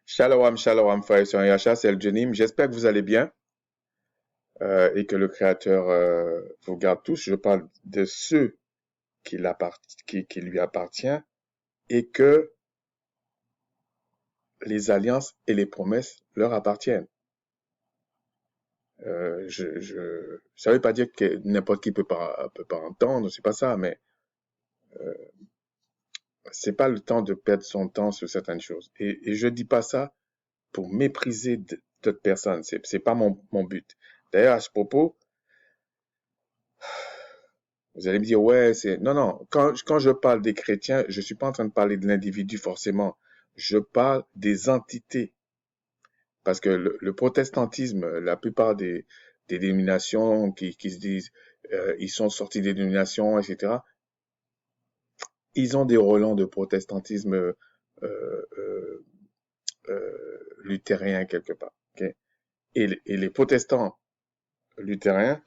Shalom, shalom, frère et sœurs Yacha, c'est El Jenim. J'espère que vous allez bien et que le Créateur vous garde tous. Je parle de ceux qui lui appartient et que les alliances et les promesses leur appartiennent. Ça veut pas dire que n'importe qui peut pas entendre, c'est pas ça, mais c'est pas le temps de perdre son temps sur certaines choses. Et je dis pas ça pour mépriser d'autres personnes. C'est pas mon but. D'ailleurs, à ce propos, vous allez me dire, ouais, non, non. Quand je parle des chrétiens, je suis pas en train de parler de l'individu forcément. Je parle des entités. Parce que le protestantisme, la plupart des dénominations qui se disent, ils sont sortis des dénominations, etc., ils ont des relents de protestantisme euh, luthérien quelque part. Ok. Et les protestants luthériens,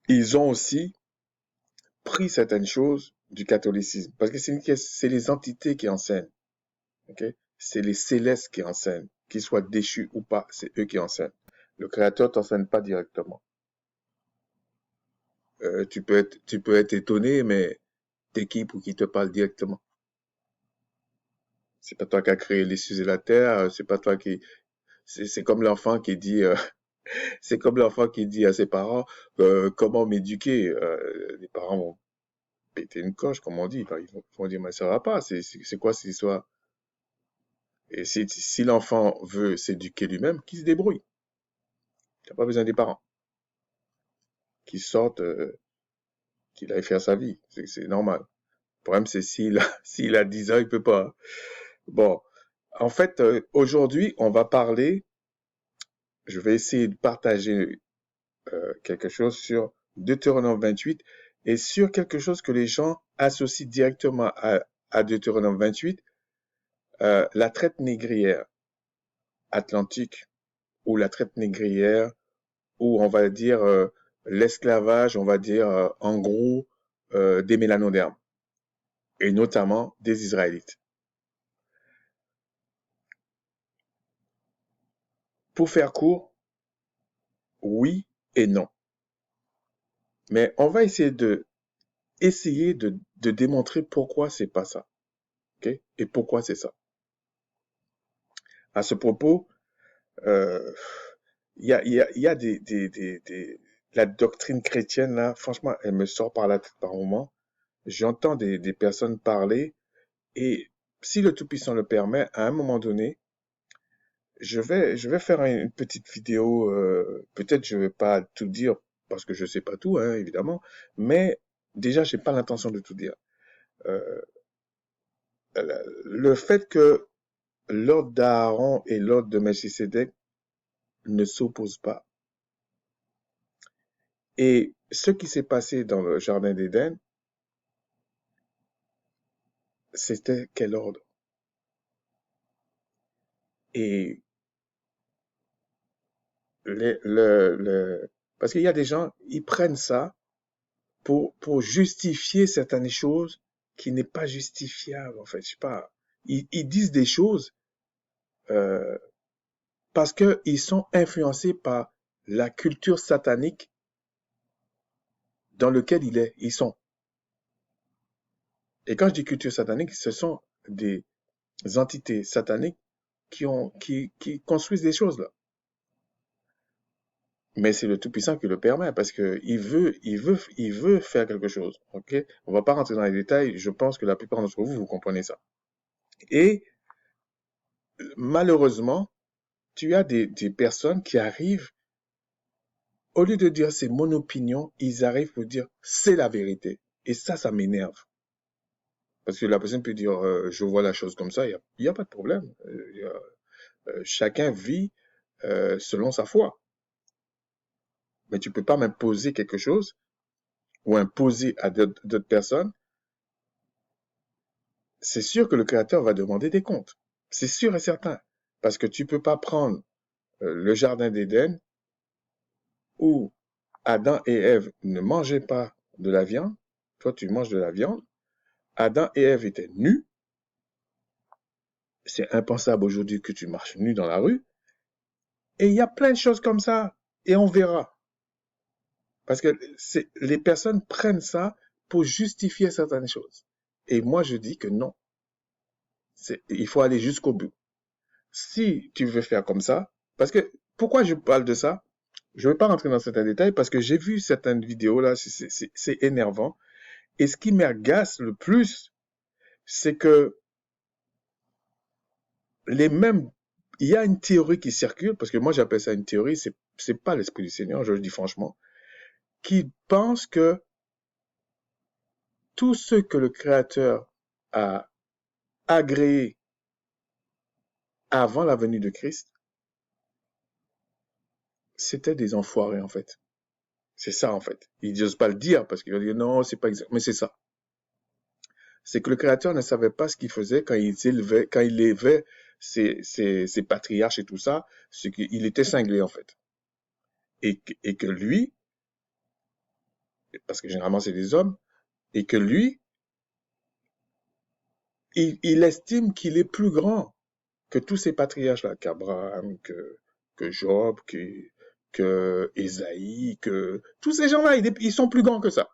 ils ont aussi pris certaines choses du catholicisme. Parce que c'est les entités qui enseignent. Okay? C'est les célestes qui enseignent. Qu'ils soient déchus ou pas, c'est eux qui enseignent. Le Créateur t'enseigne pas directement. Tu peux être étonné, mais t'es qui pour qu'il te parle directement? C'est pas toi qui as créé les cieux et la terre, c'est pas toi qui, c'est comme l'enfant qui dit, c'est comme l'enfant qui dit à ses parents, comment m'éduquer? Les parents vont péter une coche, comme on dit. Enfin, ils vont dire, mais ça va pas, c'est quoi cette histoire? Et si l'enfant veut s'éduquer lui-même, qu'il se débrouille. Il n'a pas besoin des parents. Qu'il sorte, qu'il aille faire sa vie. C'est normal. Le problème, c'est s'il a 10 ans, il peut pas. Bon. En fait, aujourd'hui, on va parler, je vais essayer de partager quelque chose sur Deutéronome 28 et sur quelque chose que les gens associent directement à Deutéronome 28, la traite négrière atlantique ou la traite négrière ou on va dire l'esclavage, on va dire en gros des mélanodermes et notamment des Israélites. Pour faire court, oui et non. Mais on va essayer de démontrer pourquoi c'est pas ça. Okay? Et pourquoi c'est ça. À ce propos, euh, il y a la doctrine chrétienne là, franchement, elle me sort par la tête par moment. J'entends des personnes parler et si le Tout-Puissant le permet, à un moment donné, je vais faire une petite vidéo. Peut-être je vais pas tout dire parce que je sais pas tout, hein, évidemment. Mais déjà, j'ai pas l'intention de tout dire. Euh, le fait que l'ordre d'Aaron et l'ordre de Melchisédek ne s'opposent pas. Et ce qui s'est passé dans le jardin d'Éden, c'était quel ordre? Et parce qu'il y a des gens, ils prennent ça pour justifier certaines choses qui n'est pas justifiable, en fait. Je sais pas. Ils disent des choses euh, parce qu'ils sont influencés par la culture satanique dans laquelle ils sont. Et quand je dis culture satanique, ce sont des entités sataniques qui construisent des choses là. Mais c'est le Tout-Puissant qui le permet parce que il veut faire quelque chose. Ok? On va pas rentrer dans les détails. Je pense que la plupart d'entre vous, vous comprenez ça. Et malheureusement, tu as des personnes qui arrivent, au lieu de dire c'est mon opinion, ils arrivent pour dire c'est la vérité. Et ça m'énerve. Parce que la personne peut dire je vois la chose comme ça, il y a pas de problème. Chacun vit selon sa foi. Mais tu peux pas m'imposer quelque chose ou imposer à d'autres personnes. C'est sûr que le Créateur va demander des comptes. C'est sûr et certain. Parce que tu peux pas prendre le jardin d'Éden où Adam et Ève ne mangeaient pas de la viande. Toi, tu manges de la viande. Adam et Ève étaient nus. C'est impensable aujourd'hui que tu marches nu dans la rue. Et il y a plein de choses comme ça. Et on verra. Parce que les personnes prennent ça pour justifier certaines choses. Et moi, je dis que non. Il faut aller jusqu'au bout. Si tu veux faire comme ça, parce que pourquoi je parle de ça? Je ne vais pas rentrer dans certains détails parce que j'ai vu certaines vidéos là, c'est énervant. Et ce qui m'agace le plus, c'est que les mêmes, il y a une théorie qui circule, parce que moi j'appelle ça une théorie, c'est pas l'esprit du Seigneur, je le dis franchement, qui pense que tous ceux que le Créateur a agréés avant la venue de Christ, c'était des enfoirés en fait. C'est ça en fait. Ils n'osent pas le dire parce qu'ils vont dire non, c'est pas exact, mais c'est ça. C'est que le Créateur ne savait pas ce qu'il faisait quand il élevait ses patriarches et tout ça, c'est qu'il était cinglé en fait. Et que lui, parce que généralement c'est des hommes, et que lui, il estime qu'il est plus grand que tous ces patriarches-là, qu'Abraham, que Job, que Ésaïe, que tous ces gens-là, ils sont plus grands que ça.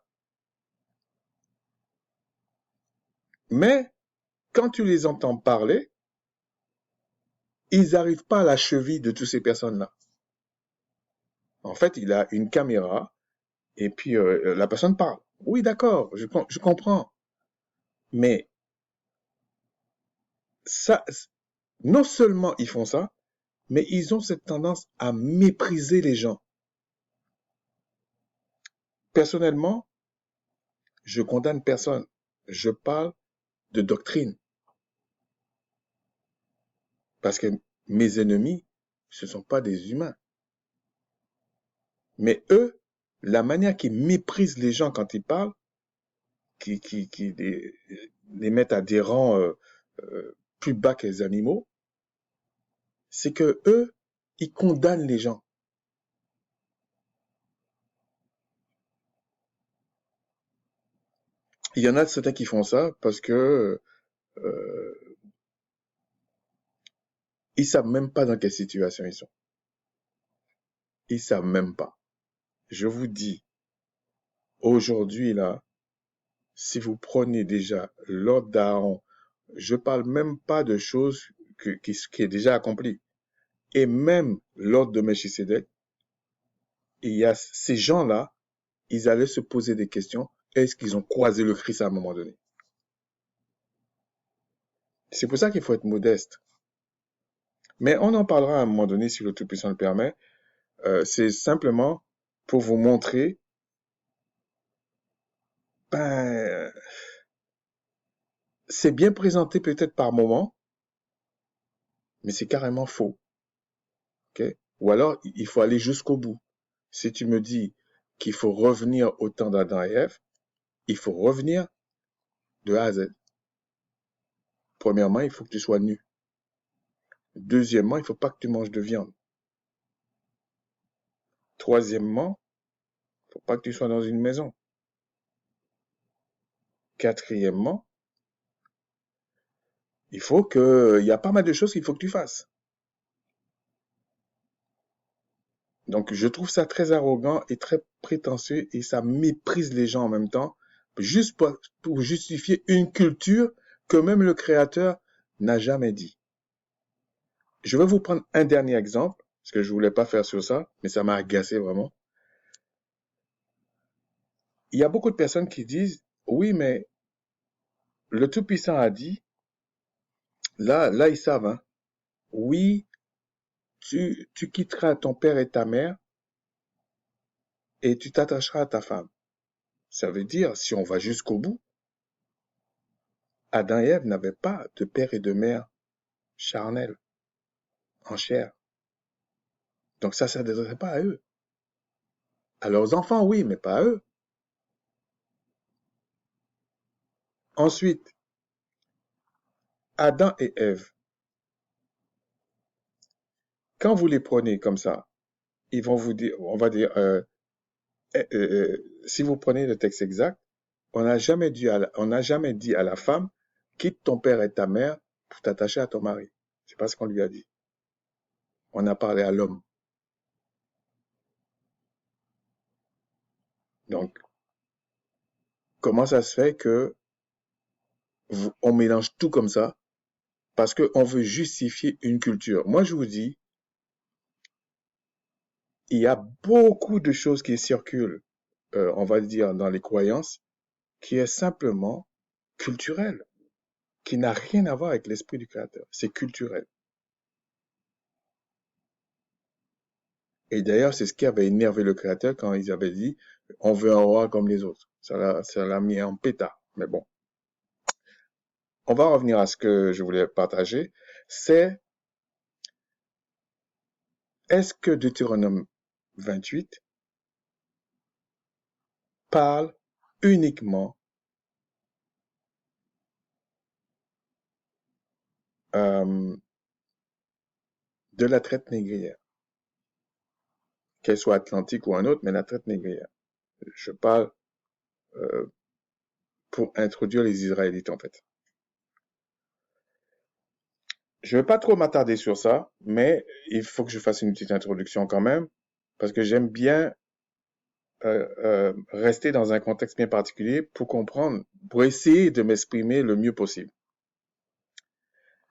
Mais quand tu les entends parler, ils n'arrivent pas à la cheville de toutes ces personnes-là. En fait, il a une caméra et puis la personne parle. Oui, d'accord, je comprends. Mais ça, non seulement ils font ça, mais ils ont cette tendance à mépriser les gens. Personnellement, je condamne personne. Je parle de doctrine. Parce que mes ennemis, ce ne sont pas des humains. Mais eux, la manière qu'ils méprisent les gens quand ils parlent, qui les mettent à des rangs plus bas que les animaux, c'est que eux, ils condamnent les gens. Il y en a certains qui font ça parce que ils savent même pas dans quelle situation ils sont. Ils savent même pas. Je vous dis, aujourd'hui là, si vous prenez déjà l'ordre d'Aaron, je parle même pas de choses qui est déjà accompli. Et même l'ordre de Melchisedec, il y a ces gens-là, ils allaient se poser des questions. Est-ce qu'ils ont croisé le Christ à un moment donné? C'est pour ça qu'il faut être modeste. Mais on en parlera à un moment donné si le Tout-Puissant le permet. C'est simplement pour vous montrer, ben, c'est bien présenté peut-être par moment, mais c'est carrément faux. Okay? Ou alors, il faut aller jusqu'au bout. Si tu me dis qu'il faut revenir au temps d'Adam et Ève, il faut revenir de A à Z. Premièrement, il faut que tu sois nu. Deuxièmement, il ne faut pas que tu manges de viande. Troisièmement, il ne faut pas que tu sois dans une maison. Quatrièmement, il y a pas mal de choses qu'il faut que tu fasses. Donc, je trouve ça très arrogant et très prétentieux et ça méprise les gens en même temps, juste pour justifier une culture que même le Créateur n'a jamais dit. Je vais vous prendre un dernier exemple, parce que je voulais pas faire sur ça, mais ça m'a agacé vraiment. Il y a beaucoup de personnes qui disent, oui, mais le Tout-Puissant a dit, là, ils savent, hein, oui, tu quitteras ton père et ta mère et tu t'attacheras à ta femme. Ça veut dire, si on va jusqu'au bout, Adam et Ève n'avaient pas de père et de mère charnels, en chair. Donc ça ne s'adresserait pas à eux. À leurs enfants, oui, mais pas à eux. Ensuite, Adam et Ève, quand vous les prenez comme ça, ils vont vous dire, on va dire, si vous prenez le texte exact, on n'a jamais dit à la femme, quitte ton père et ta mère pour t'attacher à ton mari. C'est pas ce qu'on lui a dit. On a parlé à l'homme. Donc, comment ça se fait que on mélange tout comme ça parce qu'on veut justifier une culture? Moi, je vous dis, il y a beaucoup de choses qui circulent, on va dire, dans les croyances, qui est simplement culturel, qui n'a rien à voir avec l'esprit du Créateur. C'est culturel. Et d'ailleurs, c'est ce qui avait énervé le Créateur quand ils avaient dit, on veut un roi comme les autres. Ça l'a mis en pétard. Mais bon, on va revenir à ce que je voulais partager. C'est, est-ce que Deutéronome 28 parle uniquement euh, de la traite négrière, qu'elle soit atlantique ou un autre, mais la traite négrière. Je parle euh, pour introduire les Israélites, en fait. Je ne vais pas trop m'attarder sur ça, mais il faut que je fasse une petite introduction quand même, parce que j'aime bien rester dans un contexte bien particulier pour comprendre, pour essayer de m'exprimer le mieux possible.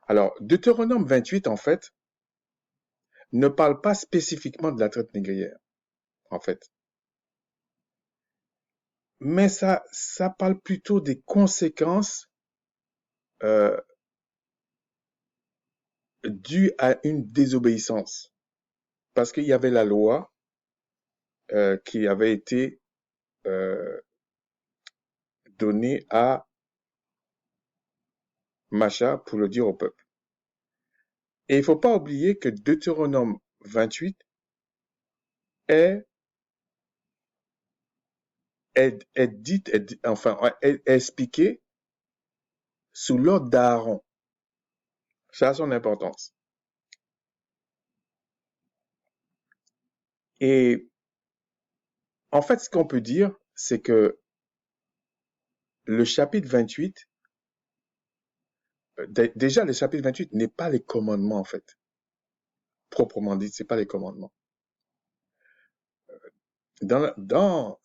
Alors, Deutéronome 28, en fait, ne parle pas spécifiquement de la traite négrière, en fait. Mais ça parle plutôt des conséquences euh, dues à une désobéissance. Parce qu'il y avait la loi qui avait été euh, donnée à Macha pour le dire au peuple. Et il ne faut pas oublier que Deutéronome 28 est, est dite, enfin, est expliqué sous l'ordre d'Aaron. Ça a son importance. Et en fait, ce qu'on peut dire, c'est que le chapitre 28, déjà, le chapitre 28 n'est pas les commandements, en fait. Proprement dit, c'est pas les commandements. Dans, dans,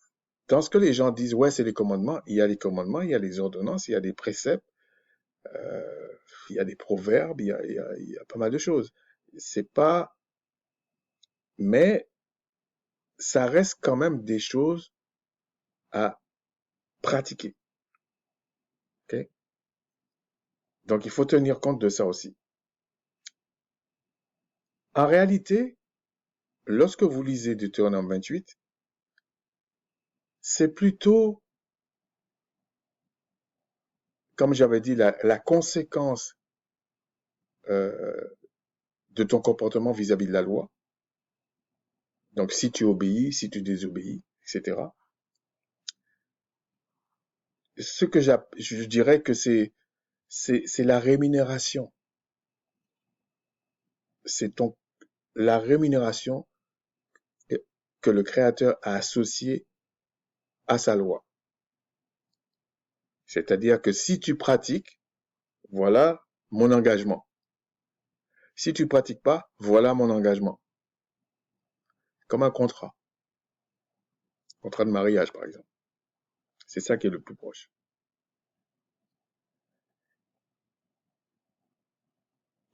dans ce que les gens disent, ouais, c'est les commandements, il y a les commandements, il y a les ordonnances, il y a des préceptes, euh, il y a des proverbes, il y a pas mal de choses. C'est pas, mais ça reste quand même des choses à pratiquer. Okay? Donc, il faut tenir compte de ça aussi. En réalité, lorsque vous lisez Deutéronome 28, c'est plutôt, comme j'avais dit, la conséquence euh, de ton comportement vis-à-vis de la loi. Donc, si tu obéis, si tu désobéis, etc. Ce que je dirais que c'est la rémunération. C'est la rémunération que le Créateur a associée à sa loi. C'est-à-dire que si tu pratiques, voilà mon engagement. Si tu pratiques pas, voilà mon engagement. Comme un contrat. Contrat de mariage, par exemple. C'est ça qui est le plus proche.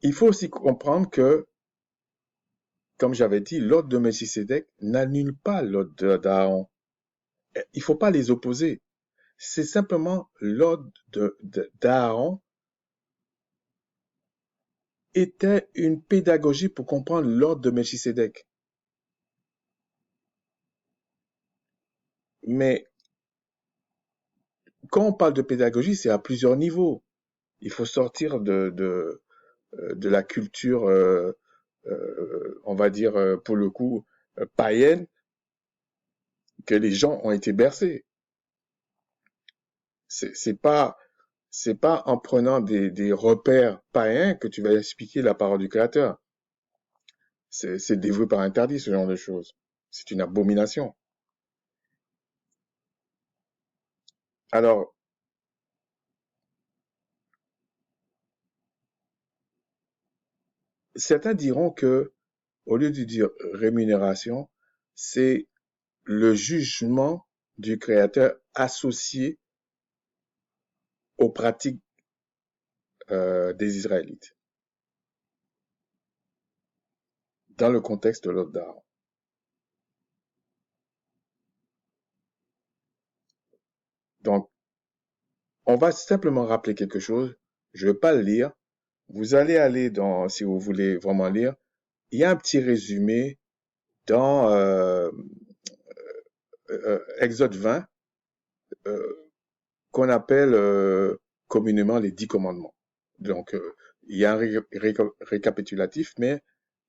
Il faut aussi comprendre que, comme j'avais dit, l'ordre de Melchisédek n'annule pas l'ordre d'Aaron. Il ne faut pas les opposer. C'est simplement l'ordre d'Aaron était une pédagogie pour comprendre l'ordre de Melchisédek. Mais quand on parle de pédagogie, c'est à plusieurs niveaux. Il faut sortir de la culture, on va dire, pour le coup, païenne, que les gens ont été bercés. C'est pas, c'est pas en prenant des repères païens que tu vas expliquer la parole du Créateur. C'est dévoué par interdit, ce genre de choses. C'est une abomination. Alors, certains diront que, au lieu de dire rémunération, c'est le jugement du Créateur associé aux pratiques des Israélites, dans le contexte de l'ordre d'Aaron. Donc, on va simplement rappeler quelque chose. Je ne vais pas le lire. Vous allez aller dans, si vous voulez vraiment lire, il y a un petit résumé dans Exode 20 euh, qu'on appelle communément les 10 commandements. Donc, il y a un récapitulatif, mais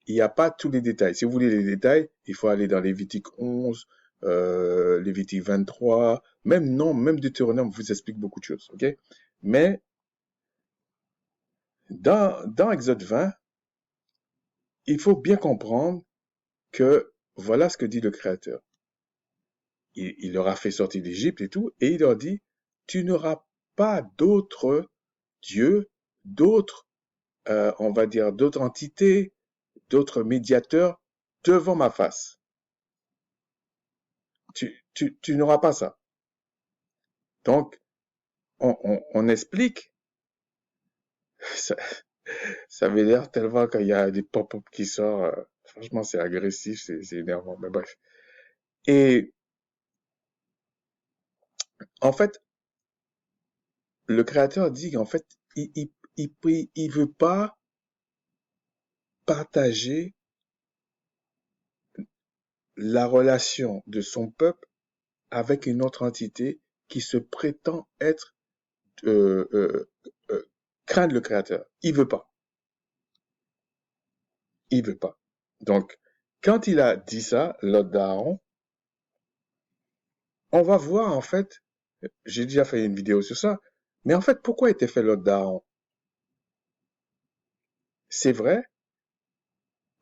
il n'y a pas tous les détails. Si vous voulez les détails, il faut aller dans Lévitique 11, Lévitique 23, même non, même Deutéronome vous explique beaucoup de choses, ok? Mais dans Exode 20, il faut bien comprendre que voilà ce que dit le Créateur. Il leur a fait sortir d'Égypte et tout, et il leur dit, tu n'auras pas d'autres dieux, d'autres, on va dire, d'autres entités, d'autres médiateurs devant ma face. Tu n'auras pas ça. Donc, on explique, ça, ça veut dire tellement qu'il y a des pop-up qui sortent, franchement, c'est agressif, c'est énervant, mais bref. Et en fait, le créateur dit qu'en fait, il veut pas partager la relation de son peuple avec une autre entité qui se prétend être euh, euh, craindre le créateur. Il veut pas. Il veut pas. Donc, quand il a dit ça, l'autre d'Aaron, on va voir en fait, j'ai déjà fait une vidéo sur ça, mais en fait, pourquoi était fait l'autre d'Aaron? C'est vrai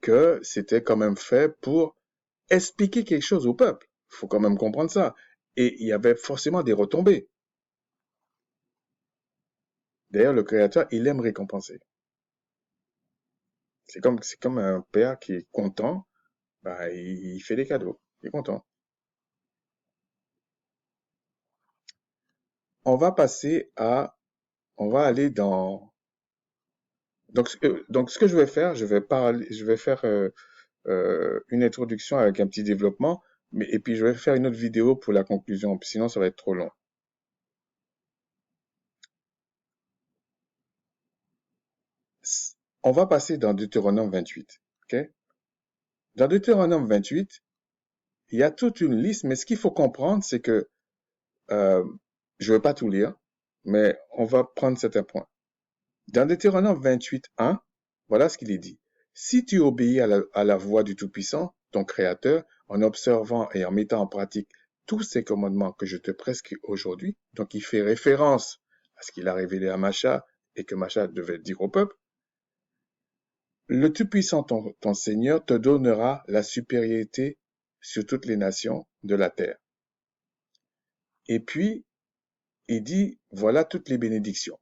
que c'était quand même fait pour expliquer quelque chose au peuple. Il faut quand même comprendre ça. Et il y avait forcément des retombées. D'ailleurs, le Créateur, il aime récompenser. C'est comme un père qui est content, bah, il fait des cadeaux. Il est content. On va passer à, on va aller dans, donc ce que je vais faire, je vais faire une introduction avec un petit développement, mais, et puis je vais faire une autre vidéo pour la conclusion, sinon ça va être trop long. On va passer dans Deutéronome 28, ok? Dans Deutéronome 28, il y a toute une liste, mais ce qu'il faut comprendre, c'est que euh, je ne vais pas tout lire, mais on va prendre certains points. Dans Deutéronome 28:1, voilà ce qu'il est dit. Si tu obéis à la voix du Tout-Puissant, ton Créateur, en observant et en mettant en pratique tous ces commandements que je te prescris aujourd'hui, donc il fait référence à ce qu'il a révélé à Macha et que Macha devait dire au peuple, le Tout-Puissant, ton Seigneur, te donnera la supériorité sur toutes les nations de la terre. Et puis, il dit, voilà toutes les bénédictions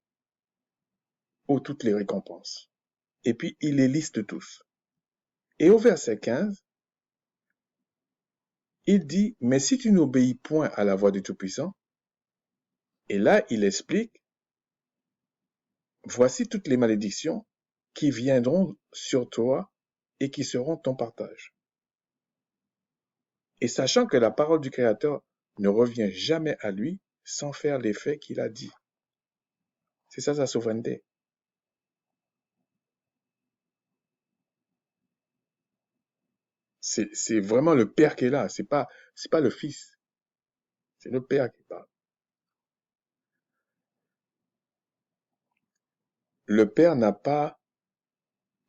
ou toutes les récompenses. Et puis, il les liste tous. Et au verset 15, il dit, mais si tu n'obéis point à la voix du Tout-Puissant, et là, il explique, voici toutes les malédictions qui viendront sur toi et qui seront ton partage. Et sachant que la parole du Créateur ne revient jamais à lui sans faire l'effet qu'il a dit. C'est ça sa souveraineté. C'est vraiment le Père qui est là, c'est pas le Fils, c'est le Père qui parle. Le Père n'a pas,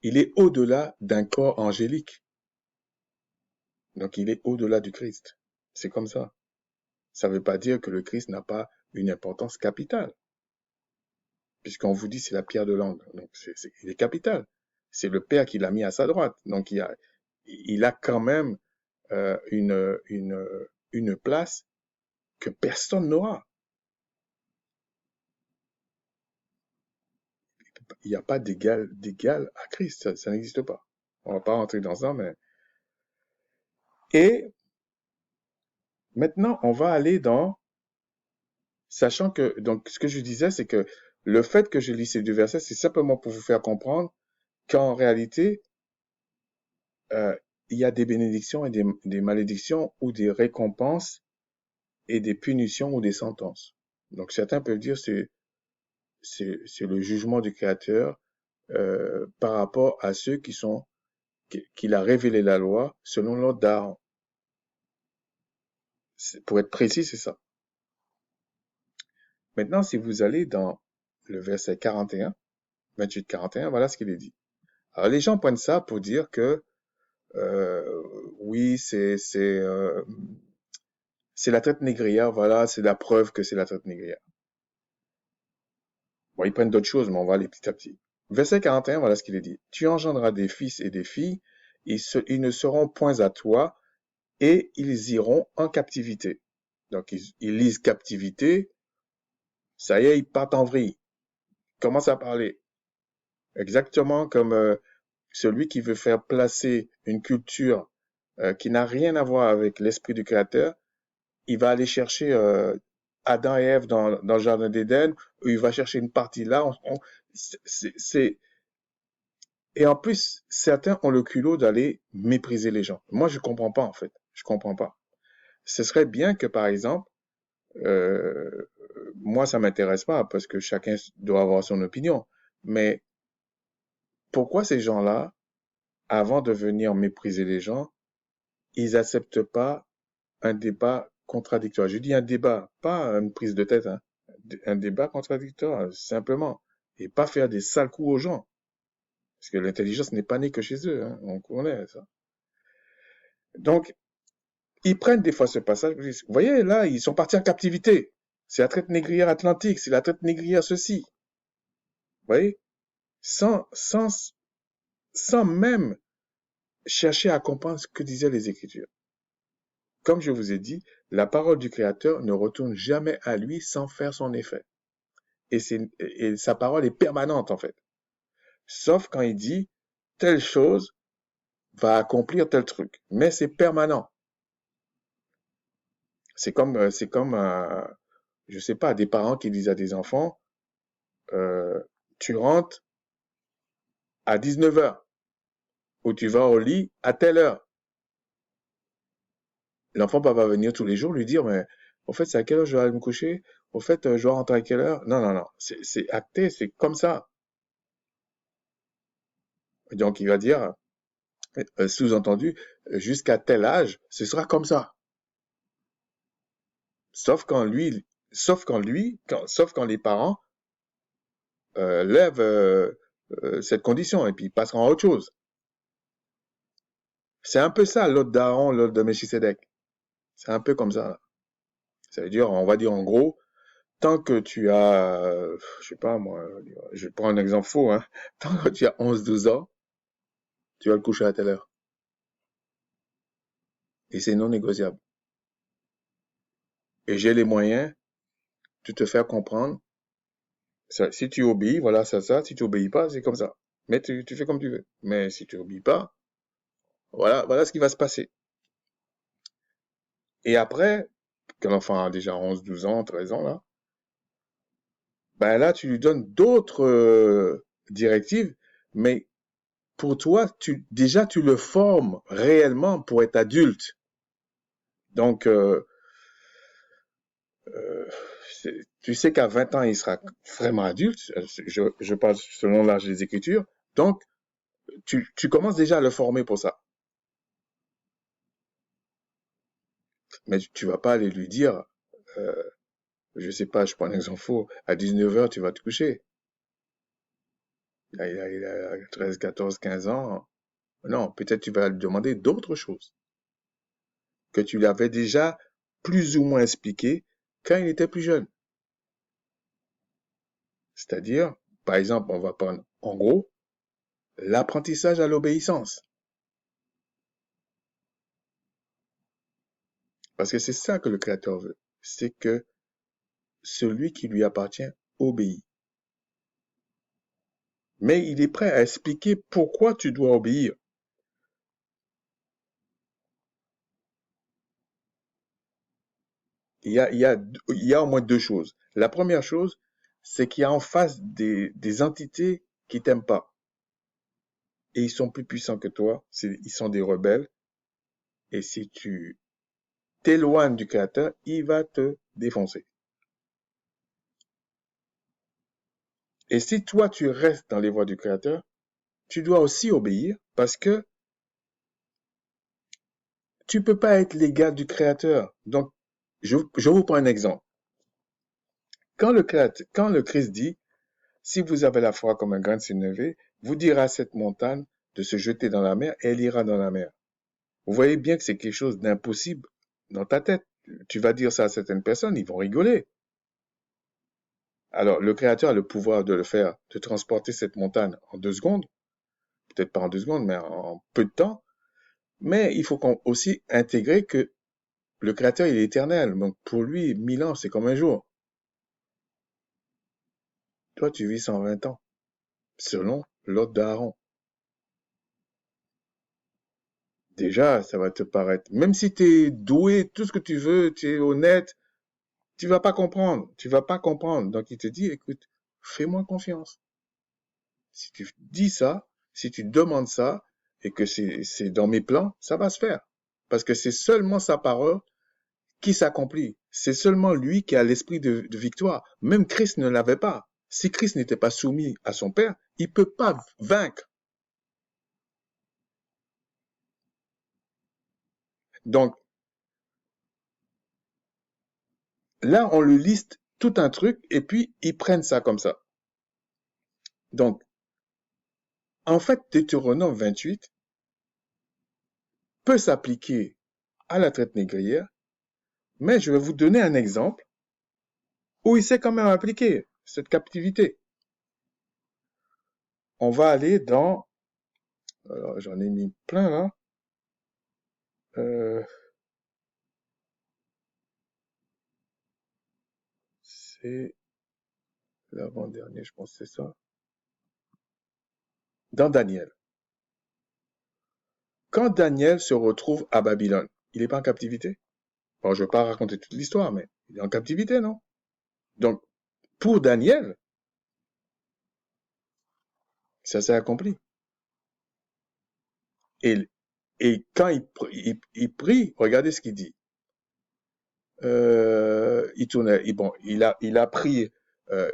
il est au-delà d'un corps angélique, donc il est au-delà du Christ. C'est comme ça. Ça ne veut pas dire que le Christ n'a pas une importance capitale, puisqu'on vous dit c'est la pierre de l'angle, donc il est capital. C'est le Père qui l'a mis à sa droite, donc il a quand même une place que personne n'aura. il n'y a pas d'égal à Christ, ça n'existe pas. On va pas rentrer dans ça, mais... Et maintenant, on va aller dans, sachant que, donc, ce que je disais, c'est que le fait que je lis ces deux versets, c'est simplement pour vous faire comprendre qu'en réalité, euh, il y a des bénédictions et des malédictions ou des récompenses et des punitions ou des sentences. Donc, certains peuvent dire c'est le jugement du Créateur par rapport à ceux qu'il a révélé la loi selon l'ordre d'Aaron. Pour être précis, c'est ça. Maintenant, si vous allez dans le verset 41, 28-41, voilà ce qu'il est dit. Alors, les gens prennent ça pour dire que oui, c'est la traite négrière, voilà, c'est la preuve que c'est la traite négrière. Bon, ils prennent d'autres choses, mais on va aller petit à petit. Verset 41, voilà ce qu'il est dit. Tu engendras des fils et des filles, ils ne seront point à toi, et ils iront en captivité. Donc, ils lisent captivité, ça y est, ils partent en vrille. Ils commencent à parler. Exactement comme celui qui veut faire placer une culture qui n'a rien à voir avec l'esprit du Créateur, il va aller chercher Adam et Ève dans le jardin d'Éden, où il va chercher une partie là. Et en plus, certains ont le culot d'aller mépriser les gens. Moi, je comprends pas en fait. Je comprends pas. Ce serait bien que, par exemple, moi, ça m'intéresse pas parce que chacun doit avoir son opinion. Mais pourquoi ces gens-là, avant de venir mépriser les gens, ils acceptent pas un débat contradictoire? Je dis un débat, pas une prise de tête, hein. Un débat contradictoire, simplement. Et pas faire des sales coups aux gens. Parce que l'intelligence n'est pas née que chez eux, hein. On connaît ça. Donc, ils prennent des fois ce passage, vous voyez, là, ils sont partis en captivité. C'est la traite négrière atlantique, c'est la traite négrière ceci. Vous voyez? Sans même chercher à comprendre ce que disaient les Écritures. Comme je vous ai dit, la parole du Créateur ne retourne jamais à lui sans faire son effet. Et sa parole est permanente, en fait. Sauf quand il dit telle chose va accomplir tel truc. Mais c'est permanent. C'est comme, je sais pas, des parents qui disent à des enfants, tu rentres à 19 heures ou tu vas au lit à telle heure. L'enfant va pas venir tous les jours lui dire, mais au fait, c'est à quelle heure je vais aller me coucher? Au fait, je dois rentrer à quelle heure? Non, non, non. C'est acté, c'est comme ça. Donc, il va dire, sous-entendu, jusqu'à tel âge, ce sera comme ça. Sauf quand lui, sauf quand les parents lèvent cette condition et puis passeront à autre chose. C'est un peu ça, l'ordre d'Aaron, l'ordre de Melchisedec. C'est un peu comme ça. Ça veut dire, on va dire en gros, tant que tu as, je sais pas moi, je prends un exemple faux, hein, tant que tu as 11-12 ans, tu vas le coucher à telle heure. Et c'est non négociable. Et j'ai les moyens de te faire comprendre. Si tu obéis, voilà, c'est ça. Si tu obéis pas, c'est comme ça. Mais tu fais comme tu veux. Mais si tu obéis pas, voilà ce qui va se passer. Et après, quand l'enfant a déjà 11, 12 ans, 13 ans, là, ben là, tu lui donnes d'autres directives, mais pour toi, déjà, tu le formes réellement pour être adulte. Donc, euh, tu sais qu'à 20 ans, il sera vraiment adulte. Je parle selon l'âge des Écritures. Donc, tu commences déjà à le former pour ça. Mais tu vas pas aller lui dire, euh, je sais pas, je prends un exemple faux, à 19 heures, tu vas te coucher. Il a 13, 14, 15 ans. Non, peut-être tu vas lui demander d'autres choses que tu lui avais déjà plus ou moins expliqué quand il était plus jeune. C'est-à-dire, par exemple, on va prendre en gros l'apprentissage à l'obéissance. Parce que c'est ça que le Créateur veut. C'est que celui qui lui appartient obéit. Mais il est prêt à expliquer pourquoi tu dois obéir. Il y a au moins deux choses. La première chose, c'est qu'il y a en face des entités qui t'aiment pas. Et ils sont plus puissants que toi. Ils sont des rebelles. Et si tu t'éloignes du Créateur, il va te défoncer. Et si toi, tu restes dans les voies du Créateur, tu dois aussi obéir parce que tu peux pas être l'égal du Créateur. Donc, je vous prends un exemple. Quand le Christ dit, si vous avez la foi comme un grain de sénévé, vous direz à cette montagne de se jeter dans la mer et elle ira dans la mer. Vous voyez bien que c'est quelque chose d'impossible dans ta tête. Tu vas dire ça à certaines personnes, ils vont rigoler. Alors, le Créateur a le pouvoir de le faire, de transporter cette montagne en 2 secondes, peut-être pas en 2 secondes, mais en peu de temps. Mais il faut aussi intégrer que le Créateur, il est éternel. Donc, pour lui, 1000 ans, c'est comme un jour. Toi, tu vis 120 ans, selon l'ordre d'Aaron. Déjà, ça va te paraître, même si tu es doué, tout ce que tu veux, tu es honnête, tu vas pas comprendre. Tu vas pas comprendre. Donc, il te dit, écoute, fais-moi confiance. Si tu dis ça, si tu demandes ça, et que c'est dans mes plans, ça va se faire. Parce que c'est seulement sa parole qui s'accomplit. C'est seulement lui qui a l'esprit de victoire. Même Christ ne l'avait pas. Si Christ n'était pas soumis à son Père, il peut pas vaincre. Donc, là, on le liste tout un truc et puis ils prennent ça comme ça. Donc, en fait, Deutéronome 28 peut s'appliquer à la traite négrière, mais je vais vous donner un exemple où il s'est quand même appliqué cette captivité. On va aller dans, alors j'en ai mis plein là, euh, c'est l'avant-dernier, je pense que c'est ça, dans Daniel. Quand Daniel se retrouve à Babylone, il n'est pas en captivité? Bon, je ne vais pas raconter toute l'histoire, mais il est en captivité, non? Donc, pour Daniel, ça s'est accompli. Et, et quand il prie, regardez ce qu'il dit. Il tournait, bon, il a pris,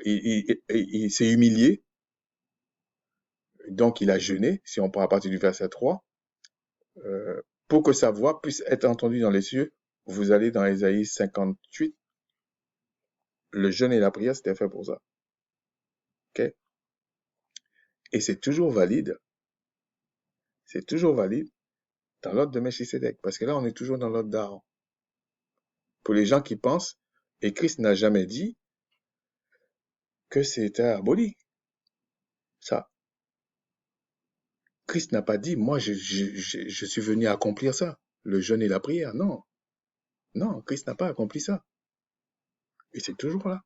il s'est humilié, donc il a jeûné, si on prend à partir du verset 3, pour que sa voix puisse être entendue dans les cieux. Vous allez dans Ésaïe 58, le jeûne et la prière, c'était fait pour ça. Ok? Et c'est toujours valide dans l'ordre de Melchisédek, parce que là, on est toujours dans l'ordre d'Aaron. Pour les gens qui pensent, et Christ n'a jamais dit que c'était aboli. Ça. Christ n'a pas dit, moi, je suis venu accomplir ça. Le jeûne et la prière. Non. Non, Christ n'a pas accompli ça. Et c'est toujours là.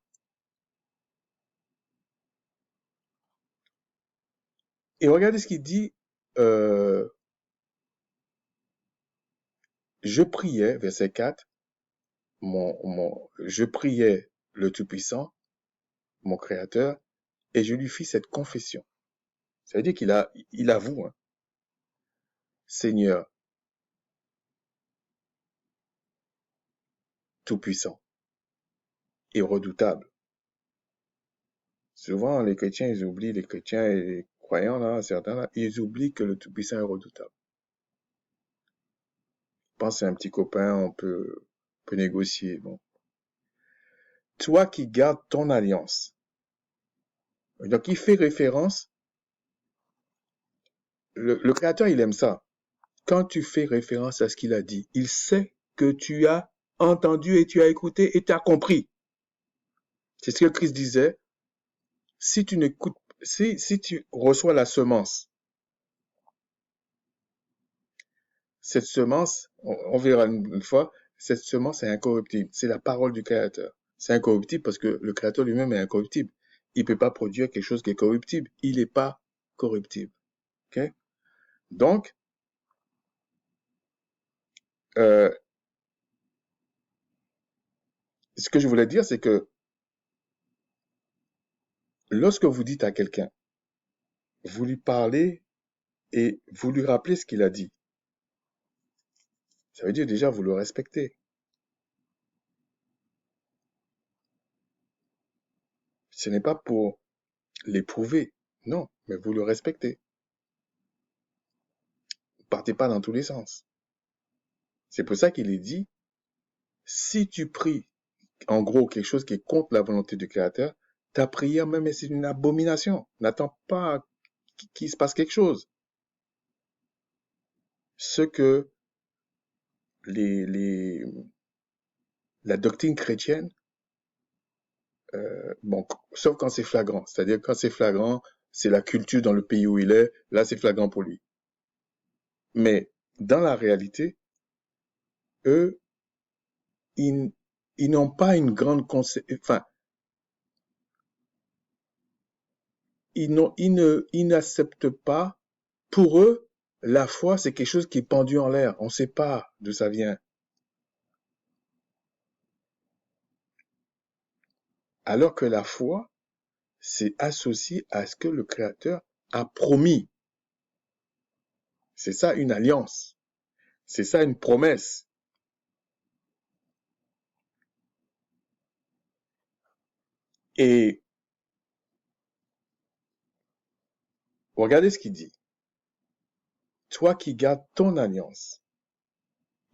Et regardez ce qu'il dit. euh, je priais, verset 4, je priais le Tout-Puissant, mon Créateur, et je lui fis cette confession. Ça veut dire il avoue, hein, Seigneur Tout-Puissant et redoutable. Souvent, les chrétiens, ils oublient, les chrétiens et les croyants, là, certains, là, ils oublient que le Tout-Puissant est redoutable. Je pense que c'est un petit copain, on peut négocier. Bon. Toi qui gardes ton alliance. Donc, il fait référence, le Créateur, il aime ça. Quand tu fais référence à ce qu'il a dit, il sait que tu as entendu et tu as écouté et tu as compris. C'est ce que Christ disait. Si tu n'écoutes, si tu reçois la semence, cette semence, on verra une fois, cette semence est incorruptible. C'est la parole du Créateur. C'est incorruptible parce que le Créateur lui-même est incorruptible. Il ne peut pas produire quelque chose qui est corruptible. Il n'est pas incorruptible. Ok? Donc, euh, ce que je voulais dire, c'est que lorsque vous dites à quelqu'un, vous lui parlez et vous lui rappelez ce qu'il a dit, ça veut dire déjà vous le respectez. Ce n'est pas pour l'éprouver, non, mais vous le respectez. Partez pas dans tous les sens. C'est pour ça qu'il est dit, si tu pries, en gros, quelque chose qui est contre la volonté du Créateur, ta prière même c'est une abomination. N'attends pas qu'il se passe quelque chose. Ce que les, la doctrine chrétienne, bon, sauf quand c'est flagrant. C'est-à-dire quand c'est flagrant, c'est la culture dans le pays où il est, là c'est flagrant pour lui. Mais dans la réalité, eux, ils, ils n'ont pas une grande enfin, ils n'acceptent pas. Pour eux, la foi, c'est quelque chose qui est pendu en l'air. On ne sait pas d'où ça vient. Alors que la foi, c'est associé à ce que le Créateur a promis. C'est ça une alliance. C'est ça une promesse. Et regardez ce qu'il dit. Toi qui gardes ton alliance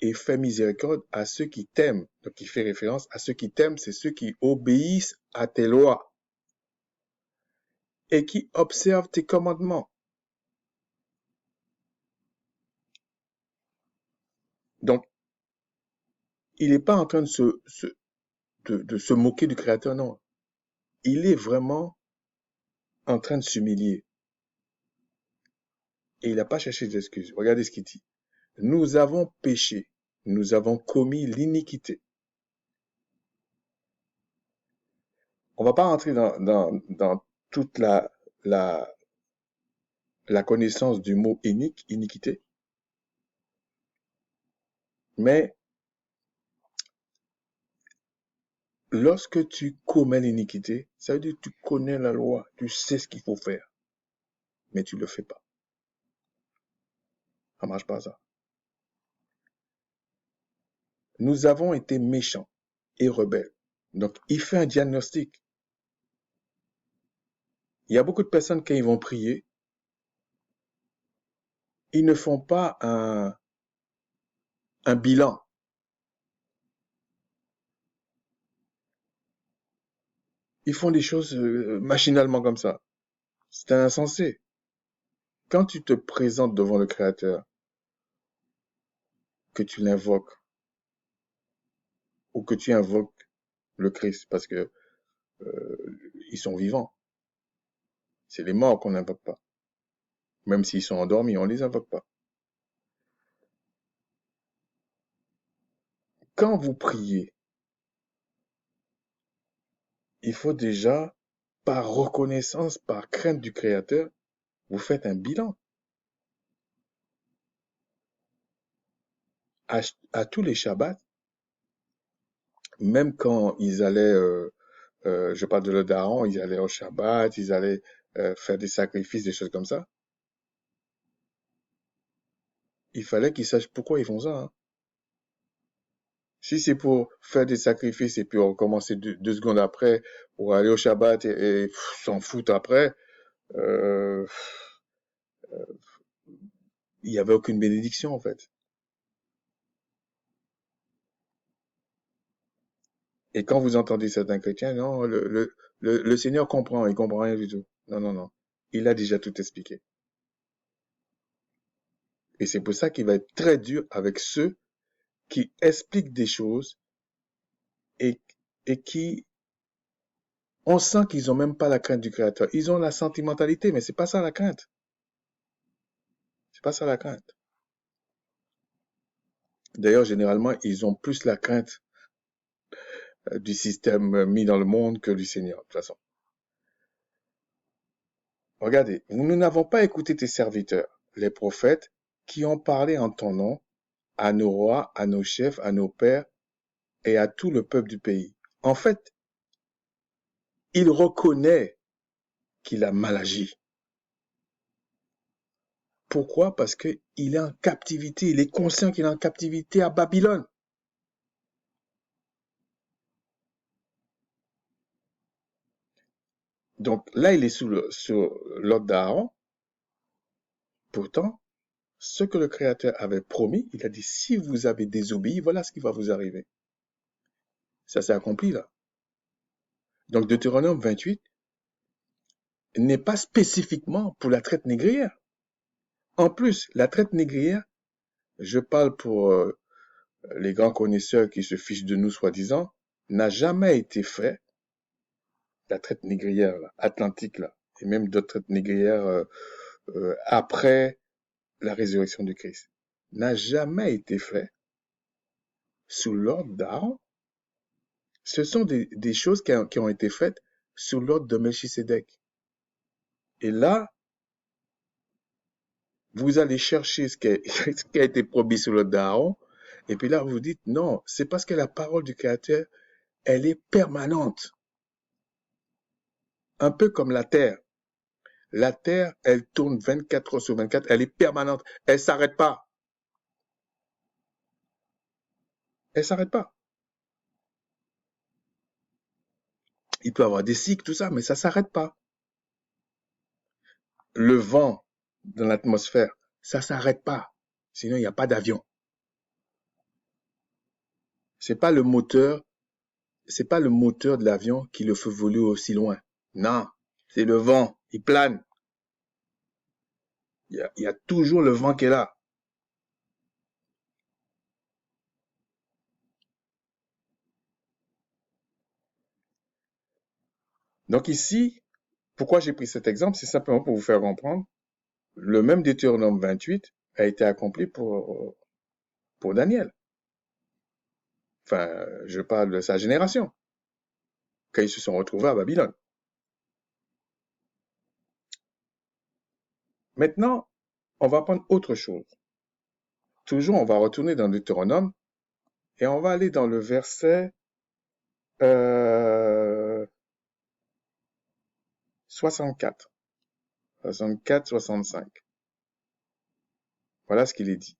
et fais miséricorde à ceux qui t'aiment. Donc il fait référence à ceux qui t'aiment, c'est ceux qui obéissent à tes lois et qui observent tes commandements. Donc, il n'est pas en train de se moquer du Créateur, non. Il est vraiment en train de s'humilier. Et il n'a pas cherché d'excuses. Regardez ce qu'il dit. Nous avons péché. Nous avons commis l'iniquité. On ne va pas rentrer dans toute la connaissance du mot iniquité. Mais lorsque tu commets l'iniquité, ça veut dire que tu connais la loi, tu sais ce qu'il faut faire, mais tu ne le fais pas. Ça marche pas ça. Nous avons été méchants et rebelles. Donc, il fait un diagnostic. Il y a beaucoup de personnes, quand ils vont prier, ils ne font pas un bilan. Ils font des choses machinalement comme ça. C'est insensé. Quand tu te présentes devant le Créateur, que tu l'invoques, ou que tu invoques le Christ, parce que ils sont vivants. C'est les morts qu'on n'invoque pas. Même s'ils sont endormis, on ne les invoque pas. Quand vous priez, il faut déjà, par reconnaissance, par crainte du Créateur, vous faites un bilan. À tous les Shabbats, même quand ils allaient, je parle de l'Odaran, ils allaient au Shabbat, ils allaient faire des sacrifices, des choses comme ça, il fallait qu'ils sachent pourquoi ils font ça. Hein. Si c'est pour faire des sacrifices et puis recommencer deux secondes après, pour aller au Shabbat et s'en foutre après, euh, il n'y avait aucune bénédiction en fait. Et quand vous entendez certains chrétiens, non, le Seigneur comprend, il comprend rien du tout. Non, non, non. Il a déjà tout expliqué. Et c'est pour ça qu'il va être très dur avec ceux qui expliquent des choses et, et qui, on sent qu'ils ont même pas la crainte du Créateur. Ils ont la sentimentalité, mais c'est pas ça la crainte. C'est pas ça la crainte. D'ailleurs, généralement, ils ont plus la crainte du système mis dans le monde que du Seigneur, de toute façon. Regardez, nous n'avons pas écouté tes serviteurs, les prophètes, qui ont parlé en ton nom à nos rois, à nos chefs, à nos pères et à tout le peuple du pays. En fait, il reconnaît qu'il a mal agi. Pourquoi? Parce qu'il est en captivité, il est conscient qu'il est en captivité à Babylone. Donc là, il est sur l'ordre d'Aaron. Pourtant, ce que le Créateur avait promis, il a dit, si vous avez désobéi, voilà ce qui va vous arriver. Ça s'est accompli là. Donc Deutéronome 28 n'est pas spécifiquement pour la traite négrière. En plus, la traite négrière, je parle pour les grands connaisseurs qui se fichent de nous soi-disant, n'a jamais été fait, la traite négrière là, atlantique là, et même d'autres traites négrières après la résurrection du Christ, n'a jamais été fait sous l'ordre d'Aaron. Ce sont des choses qui ont été faites sous l'ordre de Melchisédek. Et là, vous allez chercher ce qui a été promis sous l'ordre d'Aaron, et puis là, vous vous dites, non, c'est parce que la parole du Créateur, elle est permanente. Un peu comme la terre. La terre, elle tourne 24 heures sur 24, elle est permanente, elle s'arrête pas. Elle s'arrête pas. Il peut y avoir des cycles, tout ça, mais ça s'arrête pas. Le vent dans l'atmosphère, ça s'arrête pas. Sinon, il n'y a pas d'avion. C'est pas le moteur, c'est pas le moteur de l'avion qui le fait voler aussi loin. Non, c'est le vent. Il plane. Il y a toujours le vent qui est là. Donc ici, pourquoi j'ai pris cet exemple, c'est simplement pour vous faire comprendre, le même Deutéronome 28 a été accompli pour Daniel. Enfin, je parle de sa génération, quand ils se sont retrouvés à Babylone. Maintenant, on va prendre autre chose. Toujours, on va retourner dans Deutéronome et on va aller dans le verset 64, 64, 65. Voilà ce qu'il est dit.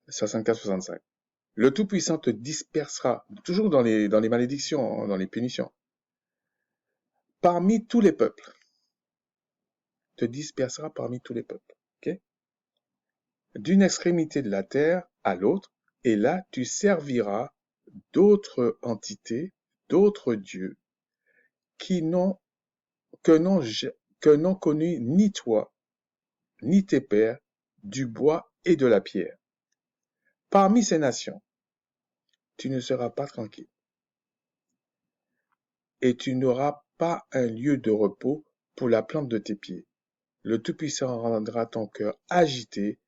64, 65. Le Tout-Puissant te dispersera, toujours dans les malédictions, dans les punitions, parmi tous les peuples. Te dispersera parmi tous les peuples. Okay? D'une extrémité de la terre à l'autre, et là tu serviras d'autres entités, d'autres dieux, qui n'ont que n'ont connu ni toi, ni tes pères, du bois et de la pierre. Parmi ces nations, tu ne seras pas tranquille, et tu n'auras pas un lieu de repos pour la plante de tes pieds. Le Tout-Puissant rendra ton cœur agité,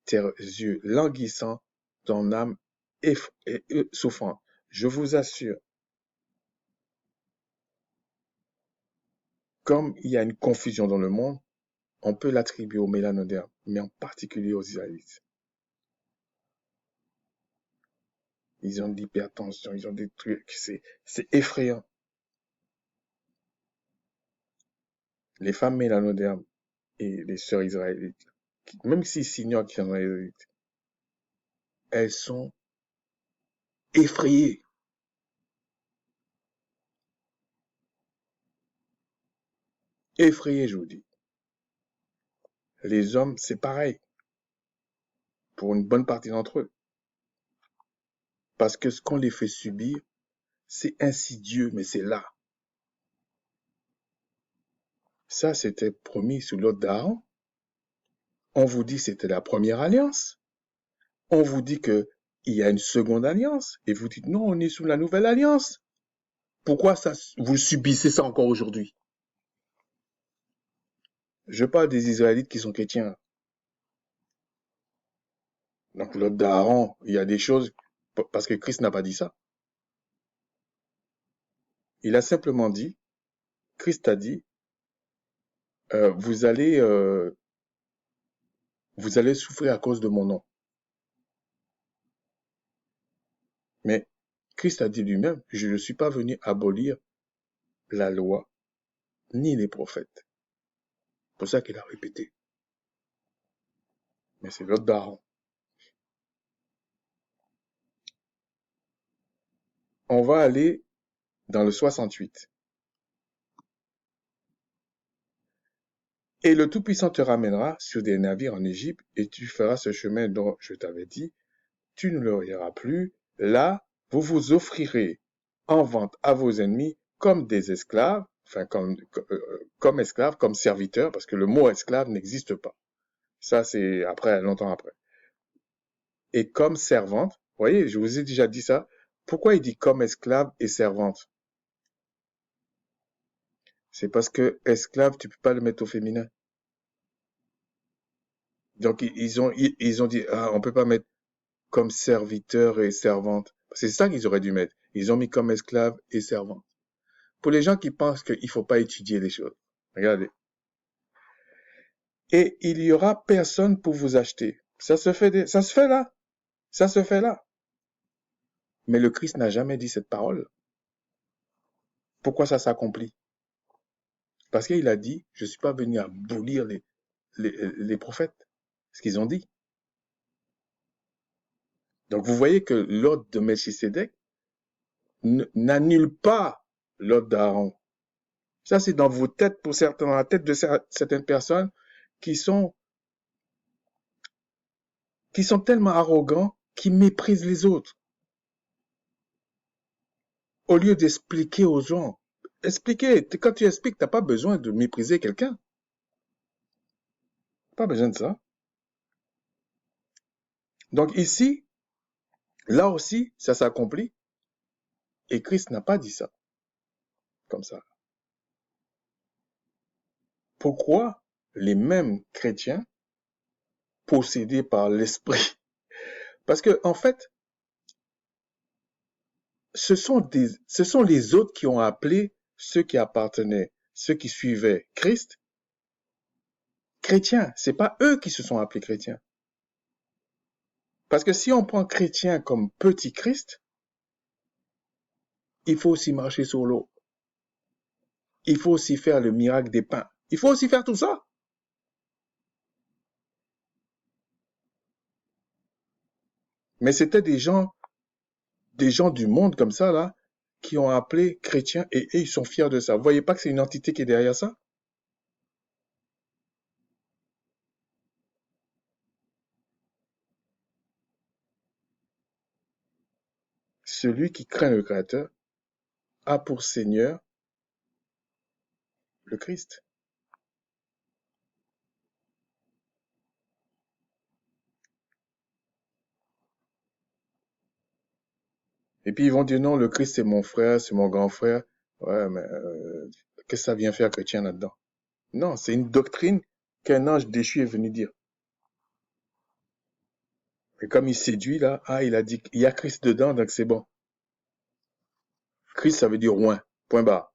tes yeux languissants, ton âme souffrante. Je vous assure, comme il y a une confusion dans le monde, on peut l'attribuer aux mélanodermes, mais en particulier aux Israélites. Ils ont de l'hypertension, ils ont des trucs, c'est effrayant. Les femmes mélanodermes et les sœurs israélites, même s'ils s'ignorent qu'ils sont israélites, elles sont effrayées. Effrayées, je vous dis. Les hommes, c'est pareil, pour une bonne partie d'entre eux. Parce que ce qu'on les fait subir, c'est insidieux, mais c'est là. Ça, c'était promis sous l'ordre d'Aaron. On vous dit que c'était la première alliance. On vous dit qu'il y a une seconde alliance. Et vous dites non, on est sous la nouvelle alliance. Pourquoi ça, vous subissez ça encore aujourd'hui? Je parle des Israélites qui sont chrétiens. Donc l'ordre d'Aaron, il y a des choses, parce que Christ n'a pas dit ça. Il a simplement dit, Christ a dit, vous allez souffrir à cause de mon nom. Mais Christ a dit lui-même, je ne suis pas venu abolir la loi ni les prophètes. C'est pour ça qu'il a répété. Mais c'est l'autre d'Aaron. On va aller dans le 68. Et le Tout-Puissant te ramènera sur des navires en Égypte, et tu feras ce chemin dont je t'avais dit. Tu ne le iras plus. Là, vous vous offrirez en vente à vos ennemis comme des esclaves, enfin comme esclaves, comme serviteurs, parce que le mot esclave n'existe pas. Ça, c'est après, longtemps après. Et comme servante, vous voyez, je vous ai déjà dit ça. Pourquoi il dit comme esclave et servante? C'est parce que esclave, tu peux pas le mettre au féminin. Donc, ils ont dit, ah, on peut pas mettre comme serviteur et servante. C'est ça qu'ils auraient dû mettre. Ils ont mis comme esclave et servante. Pour les gens qui pensent qu'il faut pas étudier les choses. Regardez. Et il y aura personne pour vous acheter. Ça se fait là. Ça se fait là. Mais le Christ n'a jamais dit cette parole. Pourquoi ça s'accomplit? Parce qu'il a dit, je suis pas venu abolir les prophètes. Ce qu'ils ont dit. Donc vous voyez que l'ordre de Melchisédek n'annule pas l'ordre d'Aaron. Ça, c'est dans vos têtes, dans la tête de certaines personnes qui sont tellement arrogants qu'ils méprisent les autres. Au lieu d'expliquer aux gens. Expliquer. Quand tu expliques, t'as pas besoin de mépriser quelqu'un. Pas besoin de ça. Donc ici, là aussi, ça s'accomplit. Et Christ n'a pas dit ça. Comme ça. Pourquoi les mêmes chrétiens, possédés par l'esprit? Parce que, en fait, ce sont les autres qui ont appelé ceux qui appartenaient, ceux qui suivaient Christ, chrétiens. C'est pas eux qui se sont appelés chrétiens. Parce que si on prend chrétien comme petit Christ, il faut aussi marcher sur l'eau. Il faut aussi faire le miracle des pains. Il faut aussi faire tout ça. Mais c'était des gens du monde comme ça, là, qui ont appelé chrétiens et ils sont fiers de ça. Vous voyez pas que c'est une entité qui est derrière ça? Celui qui craint le Créateur a pour Seigneur le Christ. Et puis ils vont dire non, le Christ c'est mon frère, c'est mon grand frère. Ouais, mais qu'est-ce que ça vient faire chrétien là-dedans? Non, c'est une doctrine qu'un ange déchu est venu dire. Et comme il séduit là, ah, il a dit qu'il y a Christ dedans, donc c'est bon. Christ, ça veut dire oint, point barre.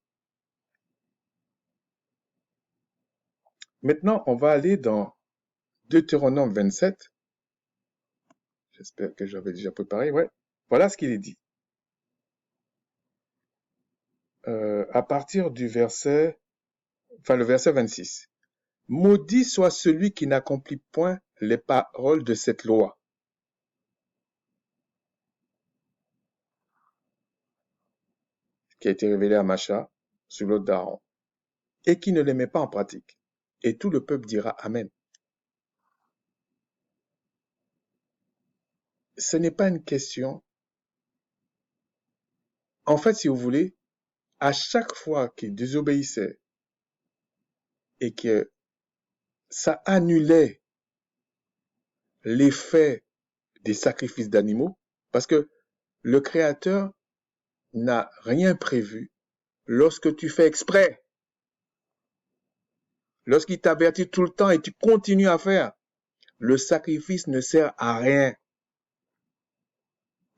Maintenant, on va aller dans Deutéronome 27. J'espère que j'avais déjà préparé, ouais. Voilà ce qu'il est dit. À partir du verset, le verset 26. Maudit soit celui qui n'accomplit point les paroles de cette loi. Qui a été révélée à Macha, sur l'autre d'Aaron, et qui ne les met pas en pratique. Et tout le peuple dira Amen. Ce n'est pas une question. En fait, si vous voulez, à chaque fois qu'il désobéissait et que ça annulait l'effet des sacrifices d'animaux, parce que le Créateur n'a rien prévu lorsque tu fais exprès. Lorsqu'il t'avertit tout le temps et tu continues à faire, le sacrifice ne sert à rien.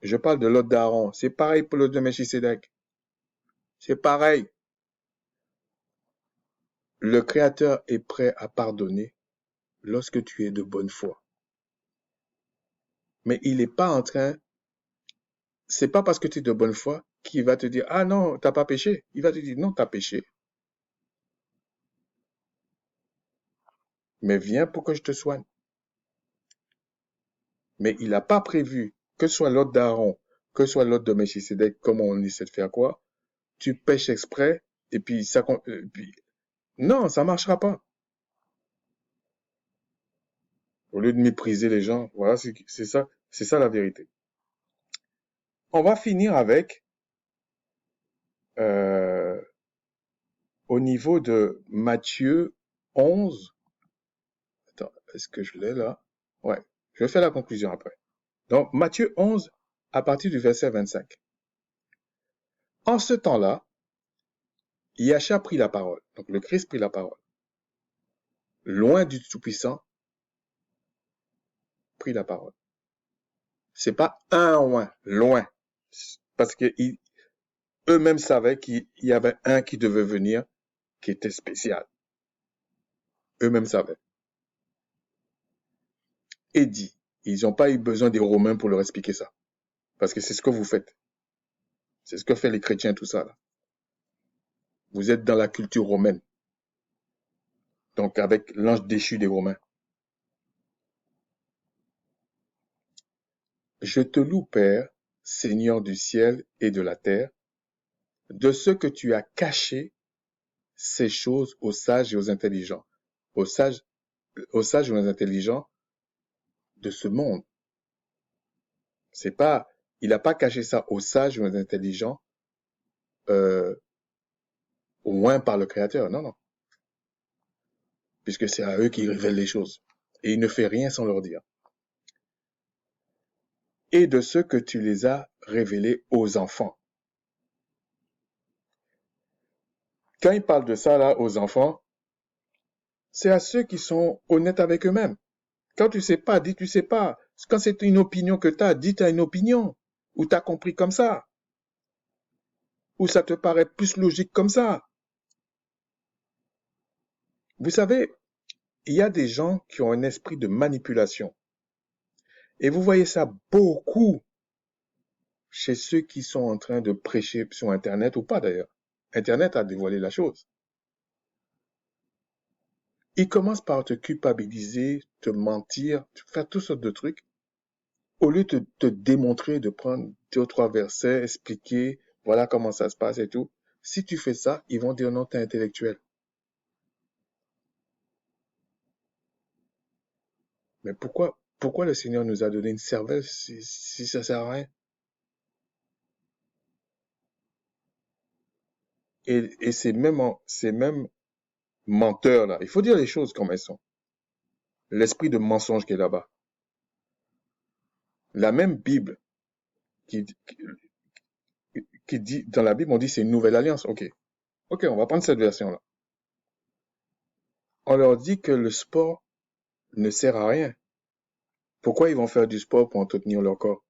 Je parle de l'ordre d'Aaron. C'est pareil pour l'ordre de Melchisédek. C'est pareil. Le Créateur est prêt à pardonner lorsque tu es de bonne foi. Mais il n'est pas en train, c'est pas parce que tu es de bonne foi qu'il va te dire, ah non, t'as pas péché. Il va te dire, non, t'as péché. Mais viens pour que je te soigne. Mais il n'a pas prévu que ce soit l'ordre d'Aaron, que ce soit l'ordre de Melchisédek, comment on essaie de faire quoi. Tu pêches exprès, et puis ça, non, ça marchera pas. Au lieu de mépriser les gens, voilà, c'est ça la vérité. On va finir avec, euh, au niveau de Matthieu 11. Attends, est-ce que je l'ai là? Ouais, je vais faire la conclusion après. Donc, Matthieu 11, à partir du verset 25. En ce temps-là, Yacha prit la parole. Donc, le Christ prit la parole. Loin du Tout-Puissant, prit la parole. C'est pas un loin, loin. Parce que eux-mêmes savaient qu'il y avait un qui devait venir, qui était spécial. Eux-mêmes savaient. Et dit, ils n'ont pas eu besoin des Romains pour leur expliquer ça. Parce que c'est ce que vous faites. C'est ce que font les chrétiens, tout ça, là. Vous êtes dans la culture romaine. Donc, avec l'ange déchu des Romains. Je te loue, Père, Seigneur du ciel et de la terre, de ce que tu as caché ces choses aux sages et aux intelligents. Aux sages et aux intelligents de ce monde. C'est pas, il n'a pas caché ça aux sages et aux intelligents, euh, au moins par le Créateur. Non, non. Puisque c'est à eux qu'il révèle les choses. Et il ne fait rien sans leur dire. Et de ce que tu les as révélés aux enfants. Quand il parle de ça, là, aux enfants, c'est à ceux qui sont honnêtes avec eux-mêmes. Quand tu sais pas, dis tu sais pas. Quand c'est une opinion que tu as, dis tu as une opinion. Ou tu as compris comme ça. Ou ça te paraît plus logique comme ça. Vous savez, il y a des gens qui ont un esprit de manipulation. Et vous voyez ça beaucoup chez ceux qui sont en train de prêcher sur Internet ou pas d'ailleurs. Internet a dévoilé la chose. Ils commencent par te culpabiliser, te mentir, faire toutes sortes de trucs. Au lieu de te démontrer, de prendre 2 ou 3 versets, expliquer, voilà comment ça se passe et tout. Si tu fais ça, ils vont dire non, t'es intellectuel. Mais pourquoi le Seigneur nous a donné une cervelle si ça sert à rien? Et ces mêmes menteurs-là, il faut dire les choses comme elles sont. L'esprit de mensonge qui est là-bas. La même Bible qui, qui dit, dans la Bible, on dit c'est une nouvelle alliance. Ok. Ok, on va prendre cette version-là. On leur dit que le sport ne sert à rien. Pourquoi ils vont faire du sport pour entretenir leur corps?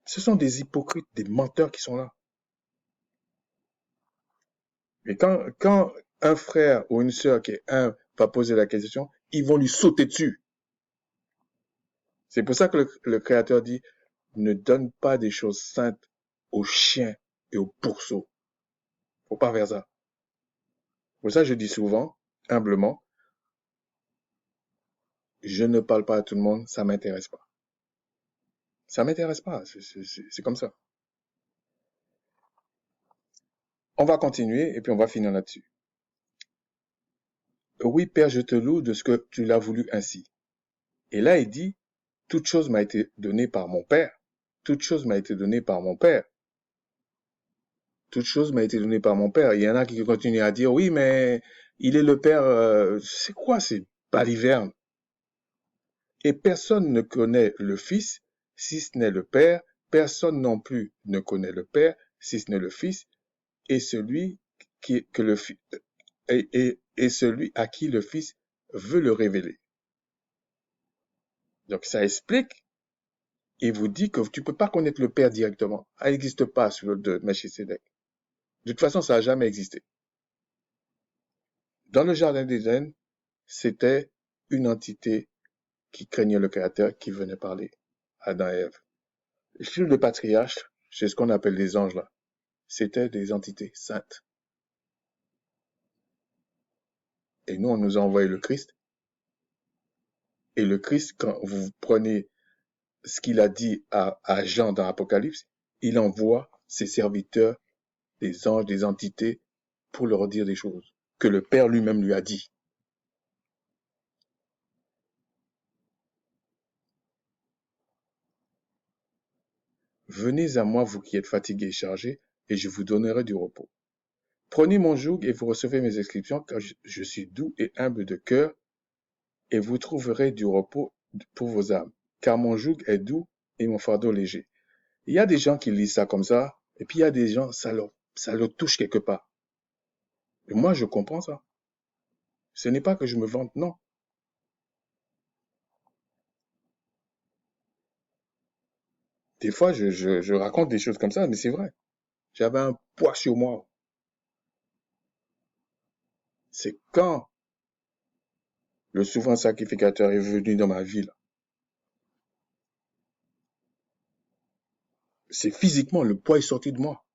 Ce sont des hypocrites, des menteurs qui sont là. Et quand un frère ou une sœur qui est un va poser la question, ils vont lui sauter dessus. C'est pour ça que le Créateur dit, ne donne pas des choses saintes aux chiens et aux pourceaux. Faut pas faire ça. Pour ça, je dis souvent, humblement, je ne parle pas à tout le monde, ça m'intéresse pas. Ça m'intéresse pas, c'est comme ça. On va continuer et puis on va finir là-dessus. Oui, Père, je te loue de ce que tu l'as voulu ainsi. Et là, il dit, toute chose m'a été donnée par mon Père. Toute chose m'a été donnée par mon Père. Toute chose m'a été donnée par mon Père. Il y en a qui continuent à dire, oui, mais il est le Père. C'est quoi ces balivernes? Et personne ne connaît le Fils, si ce n'est le Père. Personne non plus ne connaît le Père, si ce n'est le Fils, et celui que le et celui à qui le Fils veut le révéler. Donc ça explique il vous dit que tu peux pas connaître le Père directement. Elle n'existe pas sur le de Melchisedec. De toute façon, ça n'a jamais existé. Dans le jardin d'Éden, c'était une entité qui craignait le Créateur qui venait parler à Adam et Ève. Sur le patriarche, c'est ce qu'on appelle les anges là. C'était des entités saintes. Et nous, on nous a envoyé le Christ. Et le Christ, quand vous prenez ce qu'il a dit à Jean dans l'Apocalypse, il envoie ses serviteurs, des anges, des entités, pour leur dire des choses que le Père lui-même lui a dit. Venez à moi, vous qui êtes fatigués et chargés, et je vous donnerai du repos. Prenez mon joug et vous recevez mes inscriptions, car je suis doux et humble de cœur, et vous trouverez du repos pour vos âmes. Car mon joug est doux et mon fardeau léger. Il y a des gens qui lisent ça comme ça, et puis il y a des gens, ça leur touche quelque part. Et moi, je comprends ça. Ce n'est pas que je me vante, non. Des fois, je raconte des choses comme ça, mais c'est vrai. J'avais un poids sur moi. C'est quand le souverain sacrificateur est venu dans ma vie, là. C'est physiquement, le poids est sorti de moi.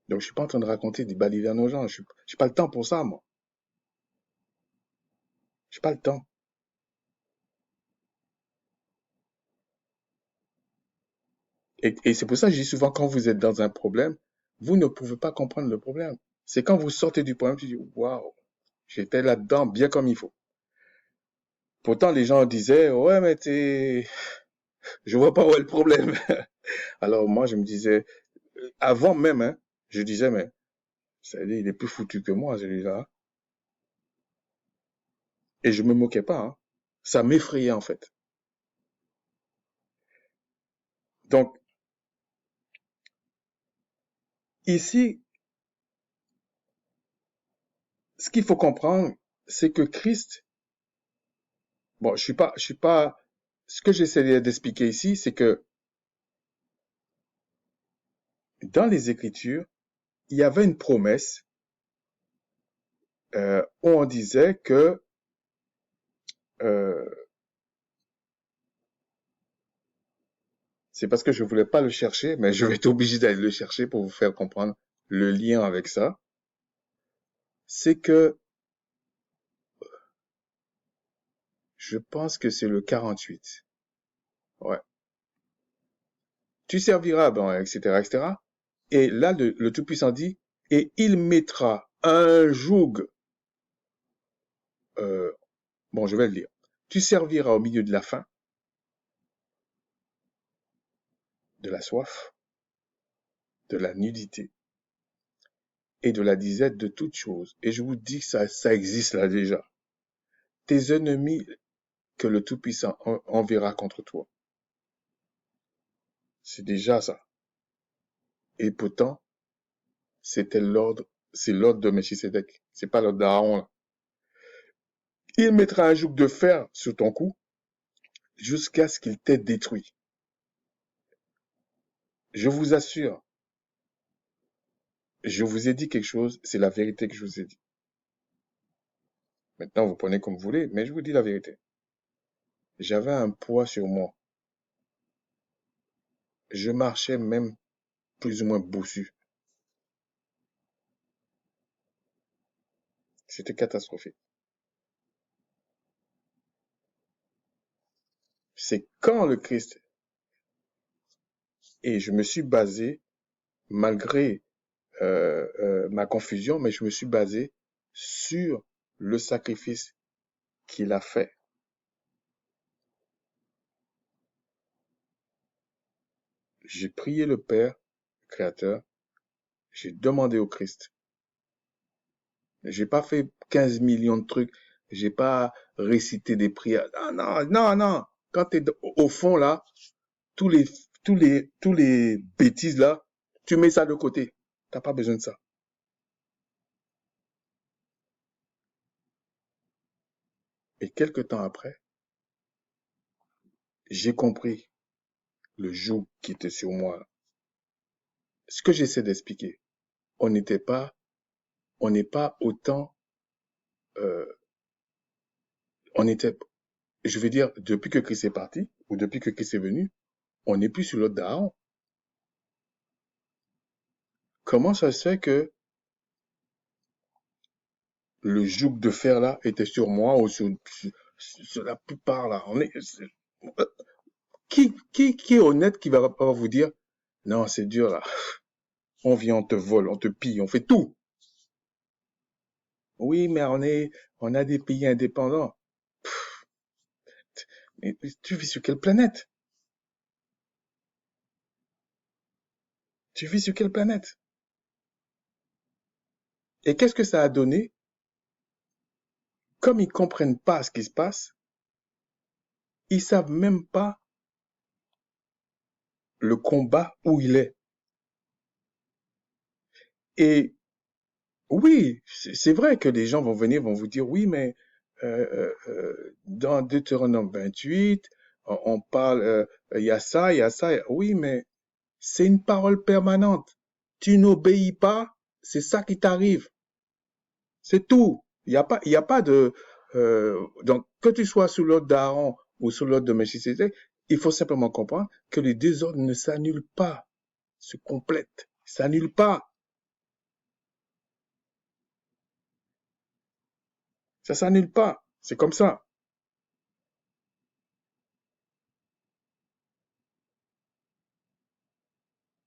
Donc, je suis pas en train de raconter des balivernes aux gens. J'ai pas le temps pour ça, moi. J'ai pas le temps. Et c'est pour ça que je dis souvent, quand vous êtes dans un problème, vous ne pouvez pas comprendre le problème. C'est quand vous sortez du problème, tu dis, waouh, j'étais là-dedans bien comme il faut. Pourtant, les gens disaient, ouais, mais je vois pas où est le problème. Alors, moi, je me disais, avant même, hein, je disais, mais, ça veut dire, il est plus foutu que moi, celui-là. Et je me moquais pas, hein. Ça m'effrayait, en fait. Donc, ici, ce qu'il faut comprendre, c'est que Christ, bon, je suis pas, ce que j'essaie d'expliquer ici, c'est que dans les Écritures, il y avait une promesse où on disait que euh, c'est parce que je voulais pas le chercher, mais je vais être obligé d'aller le chercher pour vous faire comprendre le lien avec ça. C'est que je pense que c'est le 48. Ouais. Tu serviras, bon, etc., etc. Et là, le Tout-Puissant dit, et il mettra un joug, euh, bon, je vais le lire. Tu serviras au milieu de la faim, de la soif, de la nudité et de la disette de toutes choses. Et je vous dis que ça existe là déjà. Tes ennemis que le Tout-Puissant enverra contre toi. C'est déjà ça. Et pourtant, c'est l'ordre de Melchisedec. C'est pas l'ordre d'Aaron, là. Il mettra un joug de fer sur ton cou jusqu'à ce qu'il t'ait détruit. Je vous assure, je vous ai dit quelque chose, c'est la vérité que je vous ai dit. Maintenant, vous prenez comme vous voulez, mais je vous dis la vérité. J'avais un poids sur moi. Je marchais même plus ou moins bossu. C'était catastrophique. C'est quand le Christ, et je me suis basé, malgré ma confusion, mais je me suis basé sur le sacrifice qu'il a fait. J'ai prié le Père, le Créateur, j'ai demandé au Christ. J'ai pas fait 15 millions de trucs, j'ai pas récité des prières. Non, non, non, non. Quand t'es au fond là, tous les, tous les bêtises là, tu mets ça de côté. T'as pas besoin de ça. Et quelque temps après, j'ai compris le joug qui était sur moi. Ce que j'essaie d'expliquer, on n'était pas, on n'est pas autant, euh, on était, je veux dire, depuis que Christ est parti, ou depuis que Christ est venu, on n'est plus sur l'autre d'Aaron. Comment ça se fait que le joug de fer là était sur moi ou sur la plupart là? Qui est honnête qui va pas vous dire, non, c'est dur là. On vient, on te vole, on te pille, on fait tout. Oui, mais on a des pays indépendants. Mais tu vis sur quelle planète? Tu vis sur quelle planète? Et qu'est-ce que ça a donné? Comme ils comprennent pas ce qui se passe, ils savent même pas le combat où il est. Et oui, c'est vrai que les gens vont venir, vont vous dire, oui, mais dans Deutéronome 28, on parle, il y a ça, il y a ça. Oui, mais c'est une parole permanente. Tu n'obéis pas, c'est ça qui t'arrive. C'est tout. Il y a pas de... donc, que tu sois sous l'ordre d'Aaron ou sous l'ordre de Melchisédek, il faut simplement comprendre que les deux ordres ne s'annulent pas, se complètent, s'annulent pas. Ça s'annule pas. C'est comme ça.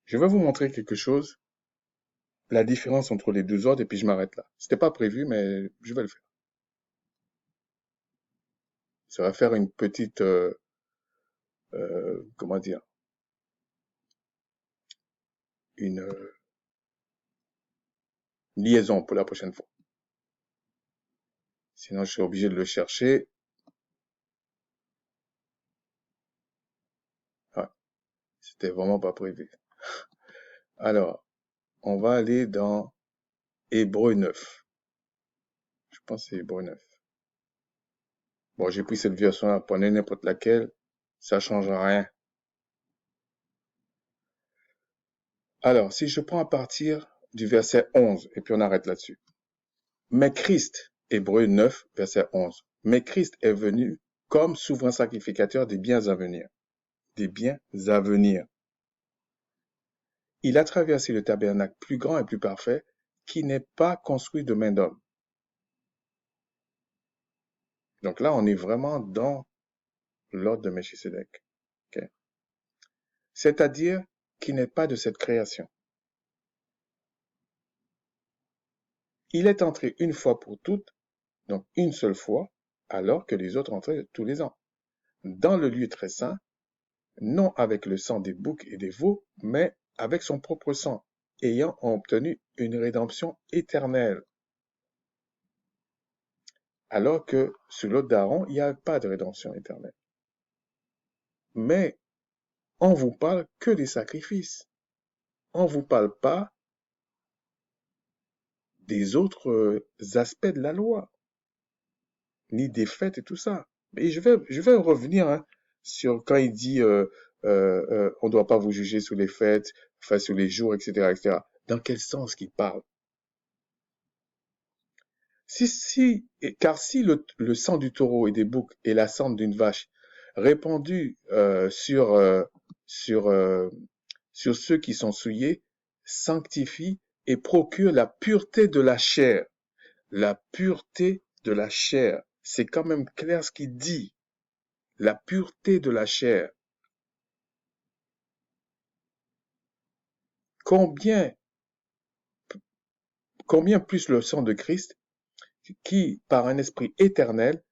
Je vais vous montrer quelque chose, la différence entre les deux ordres, et puis je m'arrête là. C'était pas prévu, mais je vais le faire. Ça va faire une petite, comment dire, une liaison pour la prochaine fois. Sinon, je suis obligé de le chercher. Ouais, c'était vraiment pas prévu. Alors, on va aller dans Hébreu 9. Je pense que c'est Hébreu 9. Bon, j'ai pris cette version-là, prenez n'importe laquelle, ça change rien. Alors, si je prends à partir du verset 11, et puis on arrête là-dessus. Mais Christ, Hébreu 9, verset 11. Mais Christ est venu comme souverain sacrificateur des biens à venir. Des biens à venir. Il a traversé le tabernacle plus grand et plus parfait qui n'est pas construit de main d'homme. Donc là, on est vraiment dans l'ordre de Melchisédek. Okay? C'est-à-dire qui n'est pas de cette création. Il est entré une fois pour toutes, donc une seule fois, alors que les autres entraient tous les ans, dans le lieu très saint, non avec le sang des boucs et des veaux, mais avec son propre sang, ayant obtenu une rédemption éternelle. Alors que sous l'ordre d'Aaron, il n'y a pas de rédemption éternelle. Mais on vous parle que des sacrifices. On vous parle pas des autres aspects de la loi, ni des fêtes et tout ça. Mais je vais revenir hein, sur quand il dit on ne doit pas vous juger sous les fêtes, enfin sous les jours, etc., etc. Dans quel sens qu'il parle? Car si le sang du taureau et des boucs et la cendre d'une vache répandu sur, sur ceux qui sont souillés sanctifie et procure la pureté de la chair. La pureté de la chair. C'est quand même clair ce qu'il dit. La pureté de la chair. Combien, combien plus le sang de Christ qui, par un esprit éternel,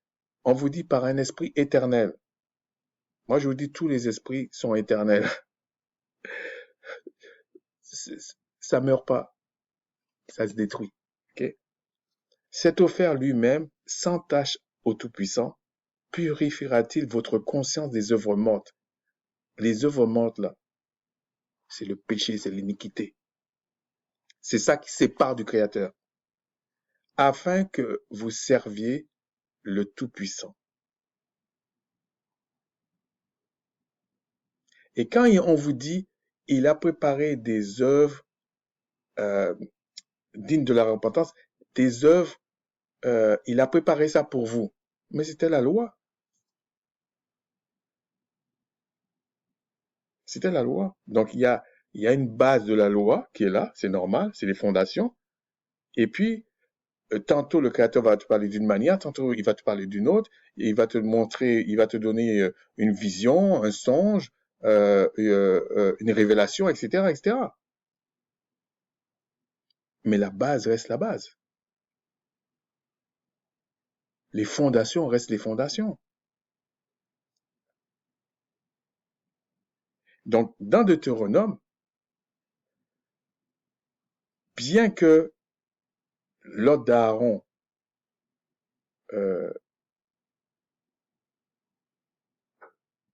on vous dit par un esprit éternel. Moi, je vous dis, tous les esprits sont éternels. Ça meurt pas, ça se détruit. Okay? S'est offert lui-même, sans tache au Tout-Puissant, purifiera-t-il votre conscience des œuvres mortes? Les œuvres mortes, là, c'est le péché, c'est l'iniquité. C'est ça qui sépare du Créateur. Afin que vous serviez le Tout-Puissant. Et quand on vous dit, il a préparé des œuvres euh, dignes de la repentance, des œuvres, il a préparé ça pour vous. Mais c'était la loi. C'était la loi. Donc il y a une base de la loi qui est là, c'est normal, c'est les fondations. Et puis, tantôt le Créateur va te parler d'une manière, tantôt il va te parler d'une autre, et il va te montrer, il va te donner une vision, un songe, une révélation, etc., etc. Mais la base reste la base. Les fondations restent les fondations. Donc, dans Deutéronome, bien que l'ordre d'Aaron euh,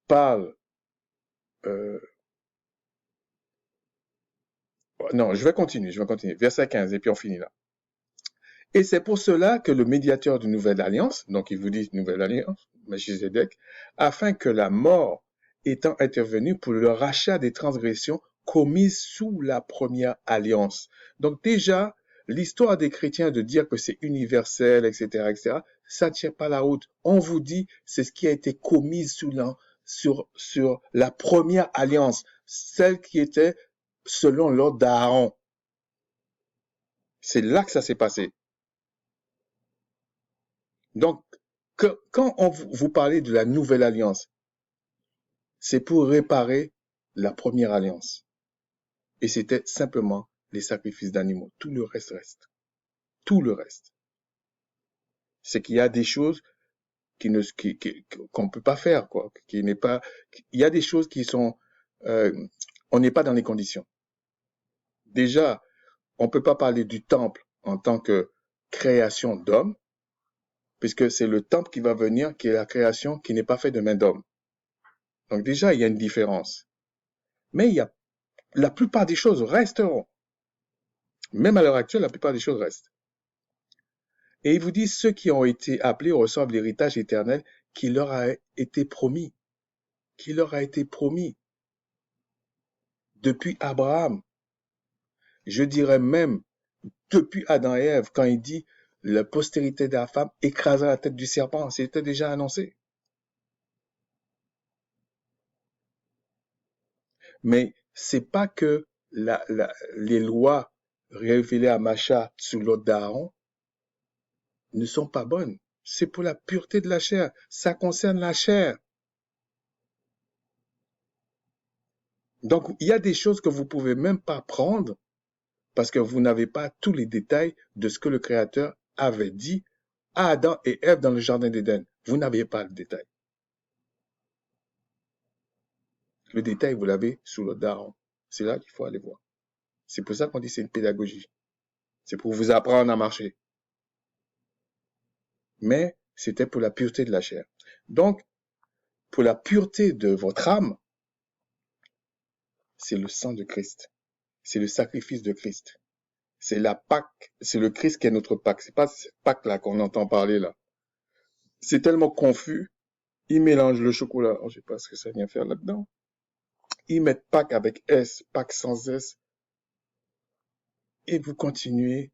parle, euh, non, je vais continuer, verset 15, et puis on finit là. Et c'est pour cela que le médiateur d'une nouvelle alliance, donc il vous dit nouvelle alliance, Melchizedek, afin que la mort étant intervenue pour le rachat des transgressions commises sous la première alliance. Donc déjà, l'histoire des chrétiens de dire que c'est universel, etc., ça ne tient pas la route. On vous dit, c'est ce qui a été commis sur la première alliance, celle qui était selon l'ordre d'Aaron. C'est là que ça s'est passé. Donc, quand vous parlez de la nouvelle alliance, c'est pour réparer la première alliance. Et c'était simplement les sacrifices d'animaux. Tout le reste reste. Tout le reste. C'est qu'il y a des choses qu'on ne peut pas faire, quoi. Il y a des choses qui sont, euh, on n'est pas dans les conditions. Déjà, on ne peut pas parler du temple en tant que création d'homme, puisque c'est le temple qui va venir, qui est la création qui n'est pas faite de main d'homme. Donc déjà, il y a une différence. Mais la plupart des choses resteront. Même à l'heure actuelle, la plupart des choses restent. Et il vous dit, ceux qui ont été appelés reçoivent l'héritage éternel qui leur a été promis. Qui leur a été promis. Depuis Abraham. Je dirais même, depuis Adam et Ève, quand il dit, la postérité de la femme écrasera la tête du serpent. C'était déjà annoncé. Mais c'est pas que les lois révélées à Macha sous l'ordre d'Aaron ne sont pas bonnes. C'est pour la pureté de la chair. Ça concerne la chair. Donc, il y a des choses que vous pouvez même pas prendre parce que vous n'avez pas tous les détails de ce que le Créateur avait dit à Adam et Ève dans le jardin d'Éden. Vous n'avez pas le détail. Le détail, vous l'avez sous l'ordre d'Aaron. C'est là qu'il faut aller voir. C'est pour ça qu'on dit que c'est une pédagogie. C'est pour vous apprendre à marcher. Mais c'était pour la pureté de la chair. Donc, pour la pureté de votre âme, c'est le sang de Christ. C'est le sacrifice de Christ. C'est la Pâque, c'est le Christ qui est notre Pâque. C'est pas cette Pâque là qu'on entend parler là. C'est tellement confus. Ils mélangent le chocolat. Oh, je sais pas ce que ça vient faire là-dedans. Ils mettent Pâques avec S, Pâques sans S. Et vous continuez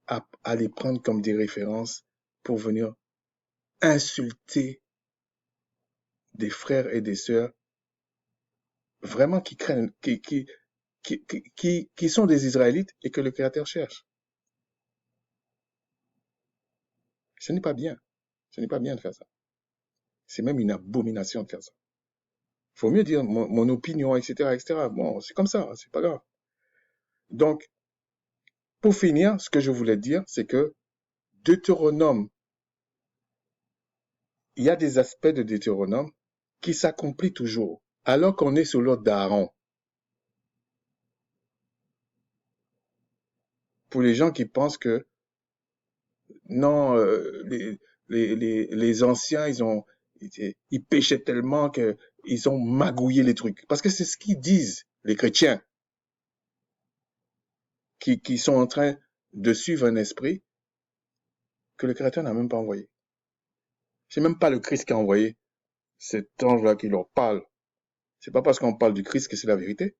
à les prendre comme des références pour venir insulter des frères et des sœurs vraiment qui craignent, qui sont des Israélites et que le Créateur cherche. Ce n'est pas bien. Ce n'est pas bien de faire ça. C'est même une abomination de faire ça. Il faut mieux dire mon opinion, etc., etc. Bon, c'est comme ça, c'est pas grave. Donc, pour finir, ce que je voulais dire, c'est que Deutéronome, il y a des aspects de Deutéronome qui s'accomplissent toujours, alors qu'on est sous l'ordre d'Aaron. Pour les gens qui pensent que non, les anciens, ils péchaient tellement qu'ils ont magouillé les trucs. Parce que c'est ce qu'ils disent, les chrétiens, qui sont en train de suivre un esprit que le Créateur n'a même pas envoyé. C'est même pas le Christ qui a envoyé cet ange-là qui leur parle. C'est pas parce qu'on parle du Christ que c'est la vérité.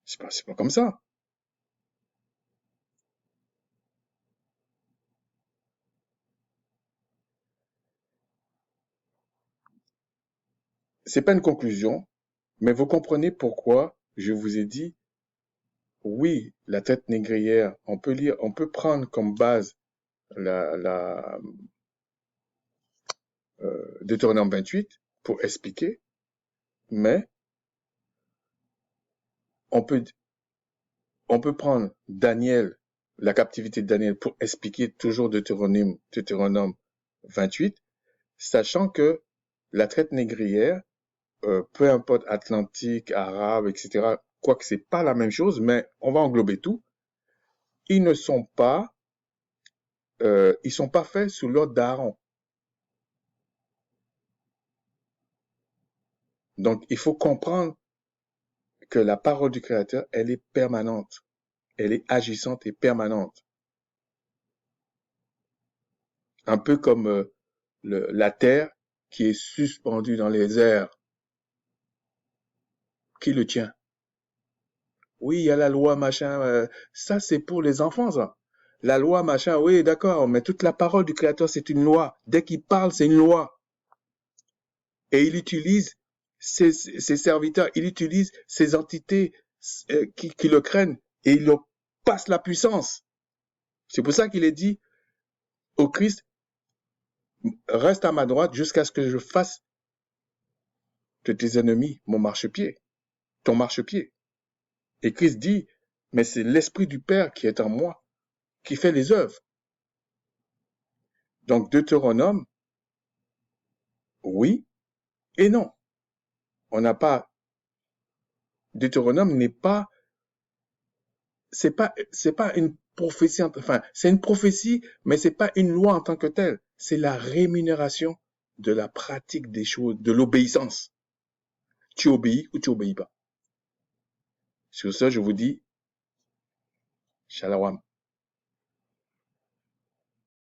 C'est pas comme ça. C'est pas une conclusion, mais vous comprenez pourquoi je vous ai dit, oui, la tête négrière, on peut prendre comme base la Deutéronome 28 pour expliquer, mais on peut, on peut prendre Daniel, la captivité de Daniel pour expliquer toujours Deutéronome 28, sachant que la traite négrière, peu importe Atlantique, Arabe, etc., quoique c'est pas la même chose, mais on va englober tout, ils ne sont pas, ils sont pas faits sous l'ordre d'Aaron. Donc, il faut comprendre que la parole du Créateur, elle est permanente. Elle est agissante et permanente. Un peu comme la terre qui est suspendue dans les airs. Qui le tient? Oui, il y a la loi, machin. Ça, c'est pour les enfants, ça. La loi, machin, oui, d'accord, mais toute la parole du Créateur, c'est une loi. Dès qu'il parle, c'est une loi. Et il utilise ses serviteurs, il utilise ses entités qui le craignent et il leur passe la puissance. C'est pour ça qu'il est dit au Christ, reste à ma droite jusqu'à ce que je fasse de tes ennemis mon marchepied, ton marchepied. Et Christ dit, mais c'est l'Esprit du Père qui est en moi, qui fait les œuvres. Donc Deutéronome, oui et non. On n'a pas, Deutéronome n'est pas, c'est pas une prophétie, enfin, c'est une prophétie, mais c'est pas une loi en tant que telle. C'est la rémunération de la pratique des choses, de l'obéissance. Tu obéis ou tu obéis pas. Sur ce, je vous dis, shalom.